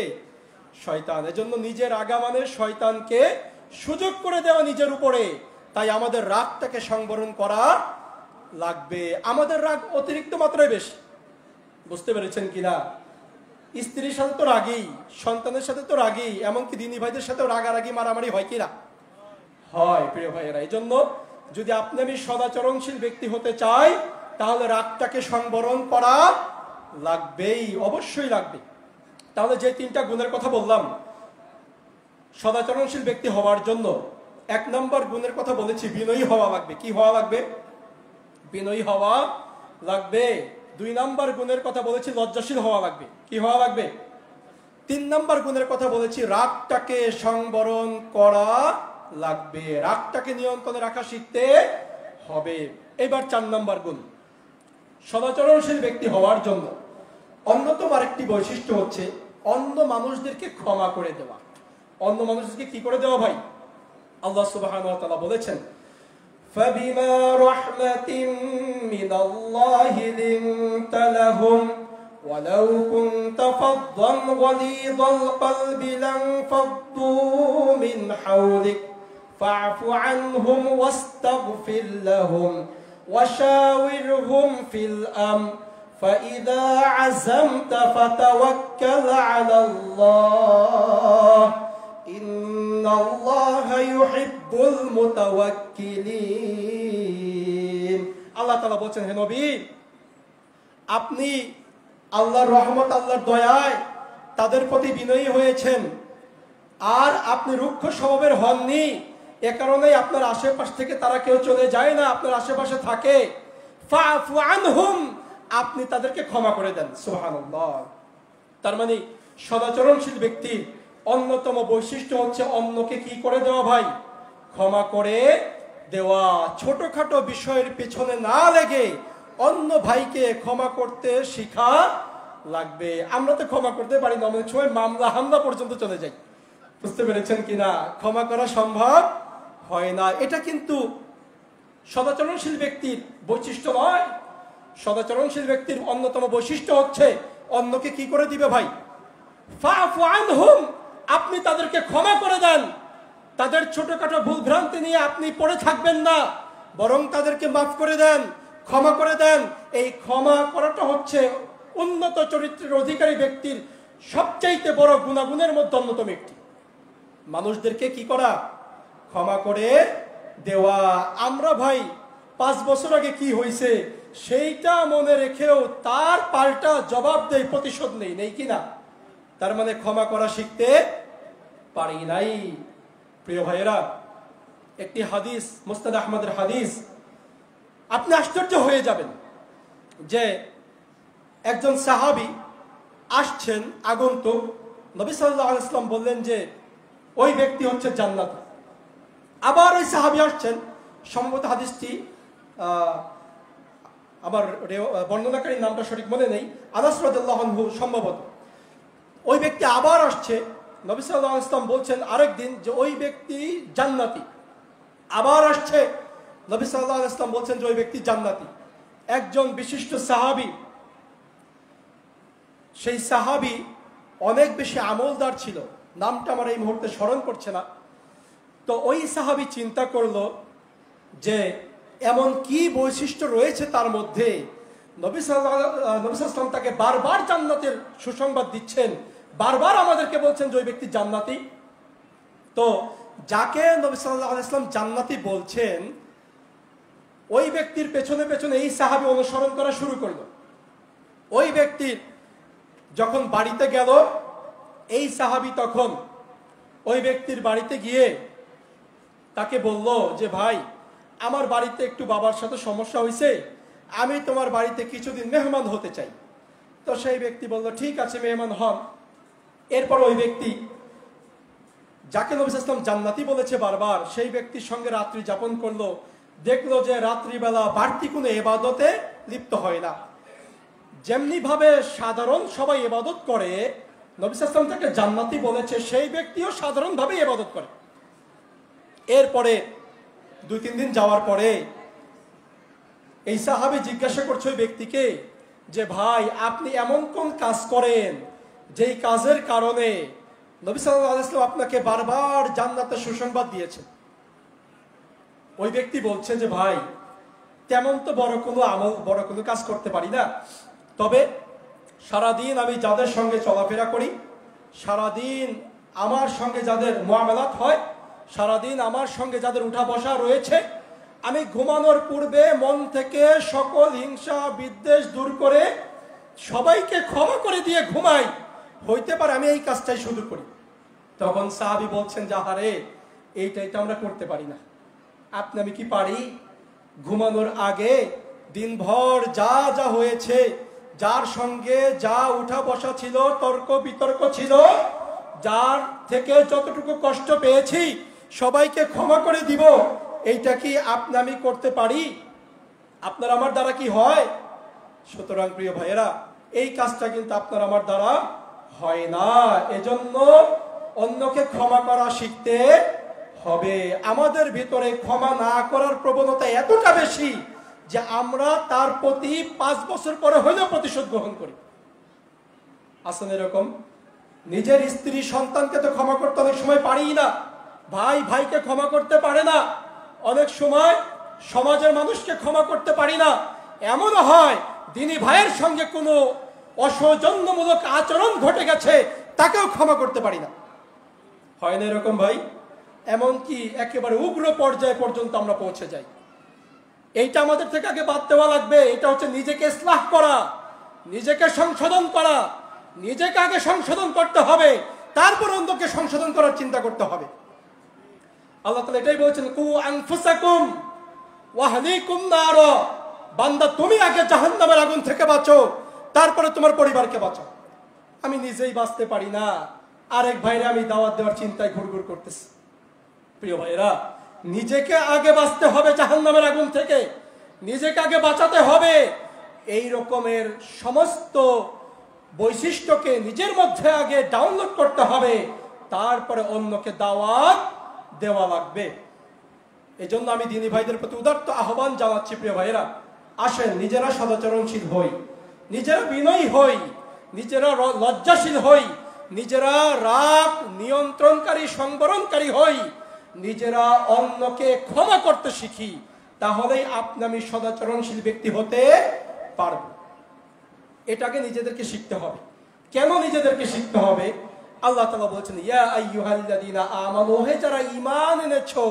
শয়তান। এজন্য নিজের রাগা মানে শয়তানকে সুযোগ করে দেওয়া নিজের উপরে। তাই আমাদের রাগটাকে সংবরণ করা লাগবে। আমাদের রাগ অতিরিক্ত মাত্রায় বেশি, বুঝতে পেরেছেন কিনা? স্ত্রীর সাথে তো রাগী, সন্তানের সাথে তো রাগী, এমনকি দিনী ভাইদের সাথেও রাগারাগি মারামারি হয় কিনা? হয় প্রিয় ভাইয়েরা। এই জন্য যদি আপনি আমি সদাচরণশীল ব্যক্তি হতে চাই তাহলে রাগটাকে সংবরণ করা লাগবেই, অবশ্যই লাগবে। তাহলে যে তিনটা গুণের কথা বললাম সদাচরণশীল ব্যক্তি হওয়ার জন্য, এক নম্বর গুণের কথা বলেছি বিনয়ী হওয়া লাগবে। কি হওয়া লাগবে? বিনয়ী হওয়া লাগবে। দুই নম্বর গুণের কথা বলেছি লজ্জাশীল হওয়া লাগবে। কি হওয়া লাগবে? তিন নম্বর গুণের কথা বলেছি রাগটাকে সংবরণ করা লাগবে, রাগটাকে নিয়ন্ত্রণে রাখা শিখতে হবে। এবার চার নম্বর গুণ, সদাচরণশীল ব্যক্তি হওয়ার জন্য অন্যতম আরেকটি বৈশিষ্ট্য হচ্ছে অন্য মানুষদেরকে ক্ষমা করে দেওয়া। অন্য মানুষদেরকে কি করে দেওয়া ভাই? আল্লাহ সুবহানাহু ওয়া তাআলা বলেছেন, فَبِمَا رَحْمَةٍ مِّنَ اللَّهِ لِنتَ لَهُمْ وَلَوْ كُنتَ فَظًّا غَلِيظَ الْقَلْبِ لَانفَضُّوا مِنْ حَوْلِكَ فَاعْفُ عَنْهُمْ وَاسْتَغْفِرْ لَهُمْ وَشَاوِرْهُمْ فِي الْأَمْرِ فَإِذَا عَزَمْتَ فَتَوَكَّلْ عَلَى اللَّهِ إِنَّ اللَّهَ يُحِبُّ الْمُتَوَكِّلِينَ। আল্লাহ তাআলা বলছেন, হে নবী, আপনি আল্লাহর রহমত, আল্লাহর দয়ায় তাদের প্রতি বিনয়ী হয়েছেন, আর আপনি রুক্ষ স্বভাবের হননি। এ কারণেই আপনার আশেপাশ থেকে তারা কেউ চলে যায় না, আপনার আশেপাশে থাকে। ফাআফু আনহুম, আপনি তাদেরকে ক্ষমা করে দেন। সুবহানাল্লাহ। তার মানে সদাচরণশীল ব্যক্তির অন্যতম বৈশিষ্ট্য হচ্ছে অন্যকে কি করে দেওয়া ভাই? ক্ষমা করে দেওয়া। ছোটখাটো বিষয়ের পেছনে না লেগে অন্য ভাইকে ক্ষমা করতে শিখা লাগবে। আমরা তো ক্ষমা করতে পারি না, অনেক সময় মামলা হামলা পর্যন্ত চলে যাই। বুঝতে পেরেছেন কিনা? ক্ষমা করা সম্ভব হয় না। এটা কিন্তু সদাচরণশীল ব্যক্তির বৈশিষ্ট্য নয়। সদাচরণশীল ব্যক্তির অন্যতম বৈশিষ্ট্য হচ্ছে অন্যকে কি করে দিবে ভাই? ফাআফু আনহুম, আপনি তাদেরকে ক্ষমা করে দেন। তাদের ছোটখাটো ভুল ভ্রান্তি নিয়ে আপনি পড়ে থাকবেন না, বরং তাদেরকে মাফ করে দেন, ক্ষমা করে দেন। এই ক্ষমা করাটা হচ্ছে উন্নত চরিত্রের অধিকারী ব্যক্তির সবচাইতে বড় গুণাগুণের মধ্যে অন্যতম একটি। মানুষদেরকে কি করা? ক্ষমা করে দেওয়া। আমরা ভাই 5 বছর আগে কি হয়েছে সেইটা মনে রেখেও তার পাল্টা জবাব দেই, প্রতিশোধ নেই, নেই কিনা? তার মানে ক্ষমা করা শিখতে পারি নাই। প্রিয় ভাইয়েরা, একটি হাদিস, মুসনাদ আহমদের হাদিস, আপনি আশ্চর্য হয়ে যাবেন যে একজন সাহাবী আসছেন, আগন্তুক। নবী সাল্লাল্লাহু আলাইহি ওয়াসাল্লাম বললেন যে ওই ব্যক্তি হচ্ছে জান্নাতি। আবার ওই সাহাবী আসছেন, সম্ভবত হাদিসটি আমার বর্ণনাকারীর নামটা সঠিক মনে নেই, আনাস রাদিয়াল্লাহু আনহু সম্ভবত। ওই ব্যক্তি আবার আসছে, নবী সাল্লাল্লাহু আলাইহি ওয়াসাল্লাম বলছেন আরেকদিন যে ওই ব্যক্তি জান্নাতি। আবার আসছে, নবী সাল্লাল্লাহু আলাইহি ওয়াসাল্লাম বলছেন যে ওই ব্যক্তি জান্নাতি। একজন বিশিষ্ট সাহাবী, সেই সাহাবী অনেক বেশি আমলদার ছিল, নামটা আমার এই মুহূর্তে স্মরণ করছে না। তো ওই সাহাবী চিন্তা করলো যে এমন কি বৈশিষ্ট্য রয়েছে তার মধ্যে, নবী সাল্লাল্লাহু আলাইহি ওয়াসাল্লাম তাকে বারবার জান্নাতের সুসংবাদ দিচ্ছেন, বারবার আমাদেরকে বলছেন যে ওই ব্যক্তি জান্নাতি। তো যাকে নবী সাল্লাল্লাহু আলাইহি ওয়াসাল্লাম জান্নাতি বলছেন, ওই ব্যক্তির পেছনে পেছনে এই সাহাবী অনুসরণ করা শুরু করলো। ওই ব্যক্তির যখন বাড়িতে গেল, এই সাহাবী তখন ওই ব্যক্তির বাড়িতে গিয়ে তাকে বলল যে ভাই, আমার বাড়িতে একটু বাবার সাথে সমস্যা হয়েছে, আমি তোমার বাড়িতে কিছুদিন মেহমান হতে চাই। তো সেই ব্যক্তি বলল ঠিক আছে, মেহমান হন। এরপর ওই ব্যক্তি যাকে নবী সাল্লাল্লাহু আলাইহি ওয়াসাল্লাম জান্নাতি বলেছে বারবার, সেই ব্যক্তির সঙ্গে রাত্রি যাপন করলো। দেখলো যে রাত্রিবেলা বাড়তি কোনো ইবাদতে লিপ্ত হয় না। যেমনি ভাবে সাধারণ সবাই ইবাদত করে, নবী সাল্লাল্লাহু আলাইহি ওয়াসাল্লাম তাকে জান্নাতি বলেছে, সেই ব্যক্তিও সাধারণভাবে ইবাদত করে। এরপরে 2-3 দিন যাওয়ার পরে এই সাহাবী জিজ্ঞাসা করছে ওই ব্যক্তিকে যে ভাই, আপনি এমন কোন কাজ করেন যেই কাজের কারণে নবী সাল্লাল্লাহু আলাইহি ওয়াসাল্লাম আপনাকে বারবার জান্নাতের সুসংবাদ দিয়েছেন? ওই ব্যক্তি বলছে যে ভাই, তেমন তো বড় কোনো আমল, বড় কোনো কাজ করতে পারি না, তবে সারাদিন আমি যাদের সঙ্গে চলাফেরা করি, সারাদিন আমার সঙ্গে যাদের মুআমালাত হয়, সারাদিন আমার সঙ্গে যাদের উঠা বসা রয়েছে, আমি ঘুমানোর পূর্বে মন থেকে সকল হিংসা বিদ্বেষ দূর করে সবাইকে ক্ষমা করে দিয়ে ঘুমাই। হইতে পারে আমি এই কাজটাই শুধু করি। তখন সাহাবী বলছেন যে আহারে, এইটাই তো আমরা করতে পারি না। আপনি আমি কি পারি? ঘুমানোর আগে দিনভর যা যা হয়েছে, যার সঙ্গে যা উঠা বসা ছিল, তর্ক বিতর্ক ছিল, যার থেকে যতটুকু কষ্ট পেয়েছি সবাইকে ক্ষমা করে দিব, এইটা কি আপনি আমি করতে পারি? আপনার আমার দ্বারা কি হয়? সুতরাং প্রিয় ভাইয়েরা, এই কাজটা কিন্তু আপনার আমার দ্বারা হয় না। এজন্য অন্যকে ক্ষমা করা শিখতে হবে। আমাদের ভিতরে ক্ষমা না করার প্রবণতা এতটা বেশি যে আমরা তার প্রতি 5 বছর পরে হলেও প্রতিশোধ গ্রহণ করি। আসেন এরকম? নিজের স্ত্রী সন্তানকে তো ক্ষমা করতে অনেক সময় পারি না, ভাই ভাইকে ক্ষমা করতে পারে না, অনেক সময় সমাজের মানুষকে ক্ষমা করতে পারি না। এমন হয় দিনী ভাইয়ের সঙ্গে কোনো অসৌজন্যমূলক আচরণ ঘটে গেছে, তাকেও ক্ষমা করতে পারি না। হয় না এরকম ভাই? এমনকি একেবারে উগ্র পর্যায়ে পর্যন্ত আমরা পৌঁছে যাই। এইটা আমাদের থেকে আগে বাদ দেওয়া লাগবে। এটা হচ্ছে নিজেকে ইসলাহ করা, নিজেকে সংশোধন করা। নিজেকে আগে সংশোধন করতে হবে, তারপর অন্যকে সংশোধন করার চিন্তা করতে হবে। আল্লাহ তাআলা এটাই বলেছেন, কু আনফুসাকুম ওয়া আহলিকুম নার। বান্দা তুমি আগে জাহান্নামের আগুন থেকে বাঁচো, তারপরে তোমার পরিবারকে বাঁচাও। আমি নিজেই বাঁচতে পারি না, আরেক ভাইরে আমি দাওয়াত দেওয়ার চিন্তায় ঘুরঘুর করতেছি। প্রিয় ভাইরা, নিজেকে আগে বাঁচতে হবে জাহান্নামের আগুন থেকে, নিজেকে আগে বাঁচাতে হবে। এই রকমের সমস্ত বৈশিষ্ট্যকে নিজের মধ্যে আগে ডাউনলোড করতে হবে, তারপরে অন্যকে দাওয়াত দেওয়া লাগবে। এই জন্য আমি দিনী ভাইদের প্রতি উদাত্ত আহ্বান জানাচ্ছি, প্রিয় ভাইরা, আসেন নিজেরা সদাচরণশীল হই, নিজেরা বিনয়ী হই, নিজেরা লজ্জাশীল হই, নিজেরা রাগ নিয়ন্ত্রণকারী সংবরণকারী হই, নিজেরা অন্যকে ক্ষমা করতে শিখি। তাহলেই আমি সদাচরণশীল ব্যক্তি হতে পারব। এটাকে নিজেদেরকে শিখতে হবে। কেন নিজেদেরকে শিখতে হবে? আল্লাহ তাআলা বলেছেন, ইয়া আইয়ুহাল্লাযীনা আমানু, হে যারা ঈমান এনেছো।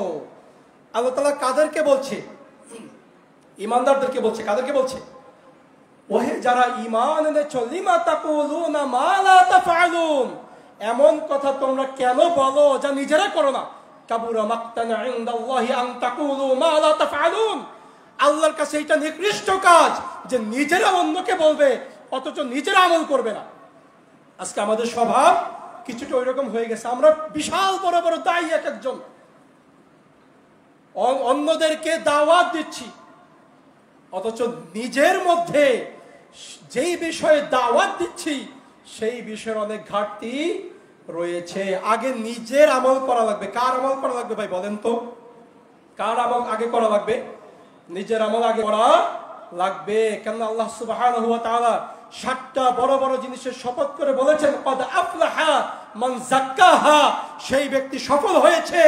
আল্লাহ তাআলা কাদেরকে বলছে? ঈমানদারদেরকে বলছে। কাদেরকে বলছে? ওহে যারা ঈমান এনেছো, লিমা তাকুলুনা মা লা তাফআলুন, এমন কথা তোমরা কেন বলো যা নিজেরা করো না। কাবুরা মাকতান ইনদাল্লাহি আন তাকুলু মা লা তাফআলুন, আল্লাহর কাছে এটা নিকৃষ্ট কাজ যে নিজেরা অন্যকে বলবে অথচ নিজেরা আমল করবে না। আজকে আমাদের স্বভাব কিছুটা ওইরকম হয়ে গেছে। আমরা বিশাল বড় বড় দায়ী এক একজন, অন্যদেরকে দাওয়াত দিচ্ছি, অথচ নিজের মধ্যে যেই বিষয়ে দাওয়াত দিচ্ছি সেই বিষয়ের অনেক ঘাটতি রয়েছে। আগে নিজের আমল করা লাগবে। কার আমল করা লাগবে ভাই বলেন তো? কার আমল আগে করা লাগবে? নিজের আমল আগে করা লাগবে। কেন আল্লাহ সুবহানাহু ওয়া তাআলা 7টা বড় বড় জিনিসের শপথ করে বলেছেন, কদ আফলাহা মান যাক্কাহা, সেই ব্যক্তি সফল হয়েছে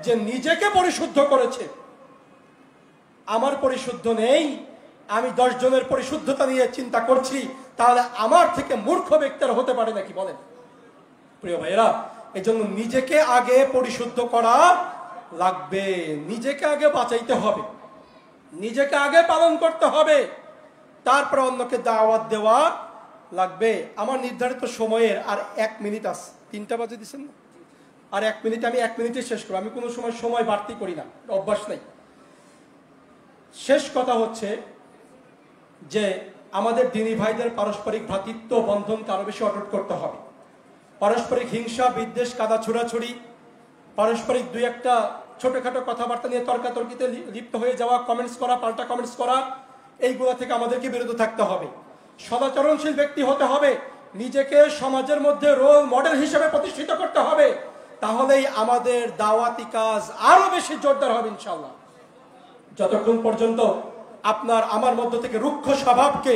যে নিজেকে পরিশুদ্ধ করেছে। আমার পরিশুদ্ধ নেই, আমি 10 জনের পরিশুদ্ধতা নিয়ে চিন্তা করছি, তাহলে আমার থেকে মূর্খ ব্যক্তি আর হতে পারে নাকি বলেন? প্রিয় ভাইরা, এজন্য নিজেকে আগে পরিশুদ্ধ করা লাগবে, নিজেকে আগে বাঁচাইতে হবে, নিজেকে আগে পালন করতে হবে, তারপর অন্যকে দাওয়াত দেওয়া লাগবে। আমার নির্ধারিত সময়ের আর 1 মিনিট আছে। 3টা বাজে দিচ্ছেন না? আর 1 মিনিট, আমি 1 মিনিটে শেষ করব। আমি কোনো সময় বাড়তি করি না, অভ্যাস নাই। শেষ কথা হচ্ছে যে আমাদের দিনী ভাইদের পারস্পরিক ভ্রাতৃত্ব বন্ধনকে আরো বেশি অটুট করতে হবে। পারস্পরিক হিংসা বিদ্বেষ কাদা ছুড়াছুড়ি, পারস্পরিক 2-1টা ছোটখাটো কথাবার্তা নিয়ে তর্কাতর্কিতে লিপ্ত হয়ে যাওয়া, কমেন্টস করা, পাল্টা কমেন্টস করা, এইগুলো থেকে আমাদেরকে বিরত থাকতে হবে। সদাচরণশীল ব্যক্তি হতে হবে, নিজেকে সমাজের মধ্যে রোল মডেল হিসেবে প্রতিষ্ঠিত করতে হবে। তাহলেই আমাদের দাওয়াতি কাজ আরো বেশি জোরদার হবে ইনশাআল্লাহ। যতক্ষণ পর্যন্ত আপনার আমার মধ্য থেকে রুক্ষ স্বভাবকে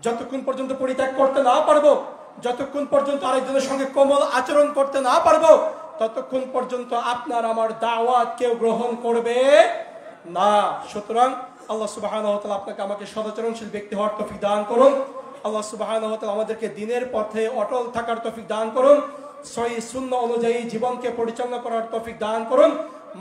যতক্ষণ পর্যন্ত পরিত্যাগ করতে না পারবো, যতক্ষণ পর্যন্ত আরেকজনের সঙ্গে কোমল আচরণ করতে না পারবো, ততক্ষণ পর্যন্ত আপনার আমার দাওয়াত কেউ গ্রহণ করবে না। সুতরাং আল্লাহ সুবহানাহু ওয়া তাআলা আপনাকে আমাকে সদাচরণশীল ব্যক্তি হওয়ার তৌফিক দান করুন। আল্লাহ সুবহানাহু ওয়া তাআলা আমাদেরকে দ্বীনের পথে অটল থাকার তৌফিক দান করুন। সহিহ সুন্নাহ অনুযায়ী জীবনকে পরিচালনা করার তৌফিক দান করুন।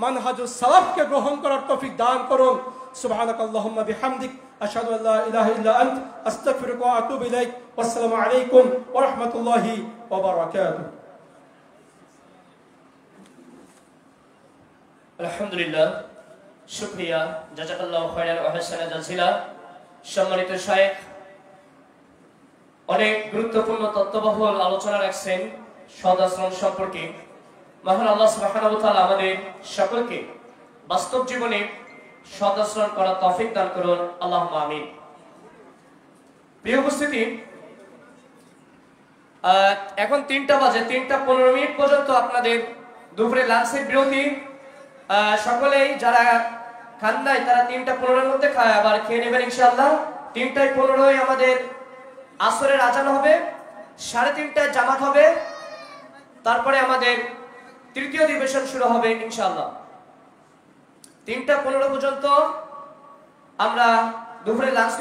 মানহাজুস সালাফকে গ্রহণ করার তৌফিক দান করুন। সুবহানাকাল্লাহুম্মা বিহামদিক আশহাদু আল্লা ইলাহা ইল্লা আনত আস্তাগফিরুকা ওয়া আতুবু ইলাইক। ওয়াসসালামু আলাইকুম ওয়া রাহমাতুল্লাহি ওয়া বারাকাতুহু। আলহামদুলিল্লাহ, শুকরিয়া, জাযাকাল্লাহু খায়রান ওয়া হাসানা জাযিলা। সম্মানিত শায়েখ অনেক গুরুত্বপূর্ণ তত্ত্ববহুল আলোচনা রাখছেন সৎ আচরণ সম্পর্কে। মহান আল্লাহ সুবহানাহু ওয়া তাআলা আমাদের সকলকে বাস্তব জীবনে সৎ আচরণ করার তৌফিক দান করুন, আল্লাহুম্মা আমিন। প্রিয় উপস্থিতি, এখন 3টা বাজে, 3টা 15 মিনিট পর্যন্ত আপনাদের দুপুরে লাঞ্চের বিরতি। সকলেই যারা খান নাই তারা 3টা 15-এর মধ্যে খায় আবার খেয়ে নেবেন ইনশাআল্লাহ। 3টা 15 আমাদের আসরের আজান হবে, 3:30টায় জামাত হবে, তারপরে আমাদের তৃতীয় অধিবেশন শুরু হবে ইনশাআল্লাহ। 3টা 15 পর্যন্ত আমরা দুপুরে লাঞ্চ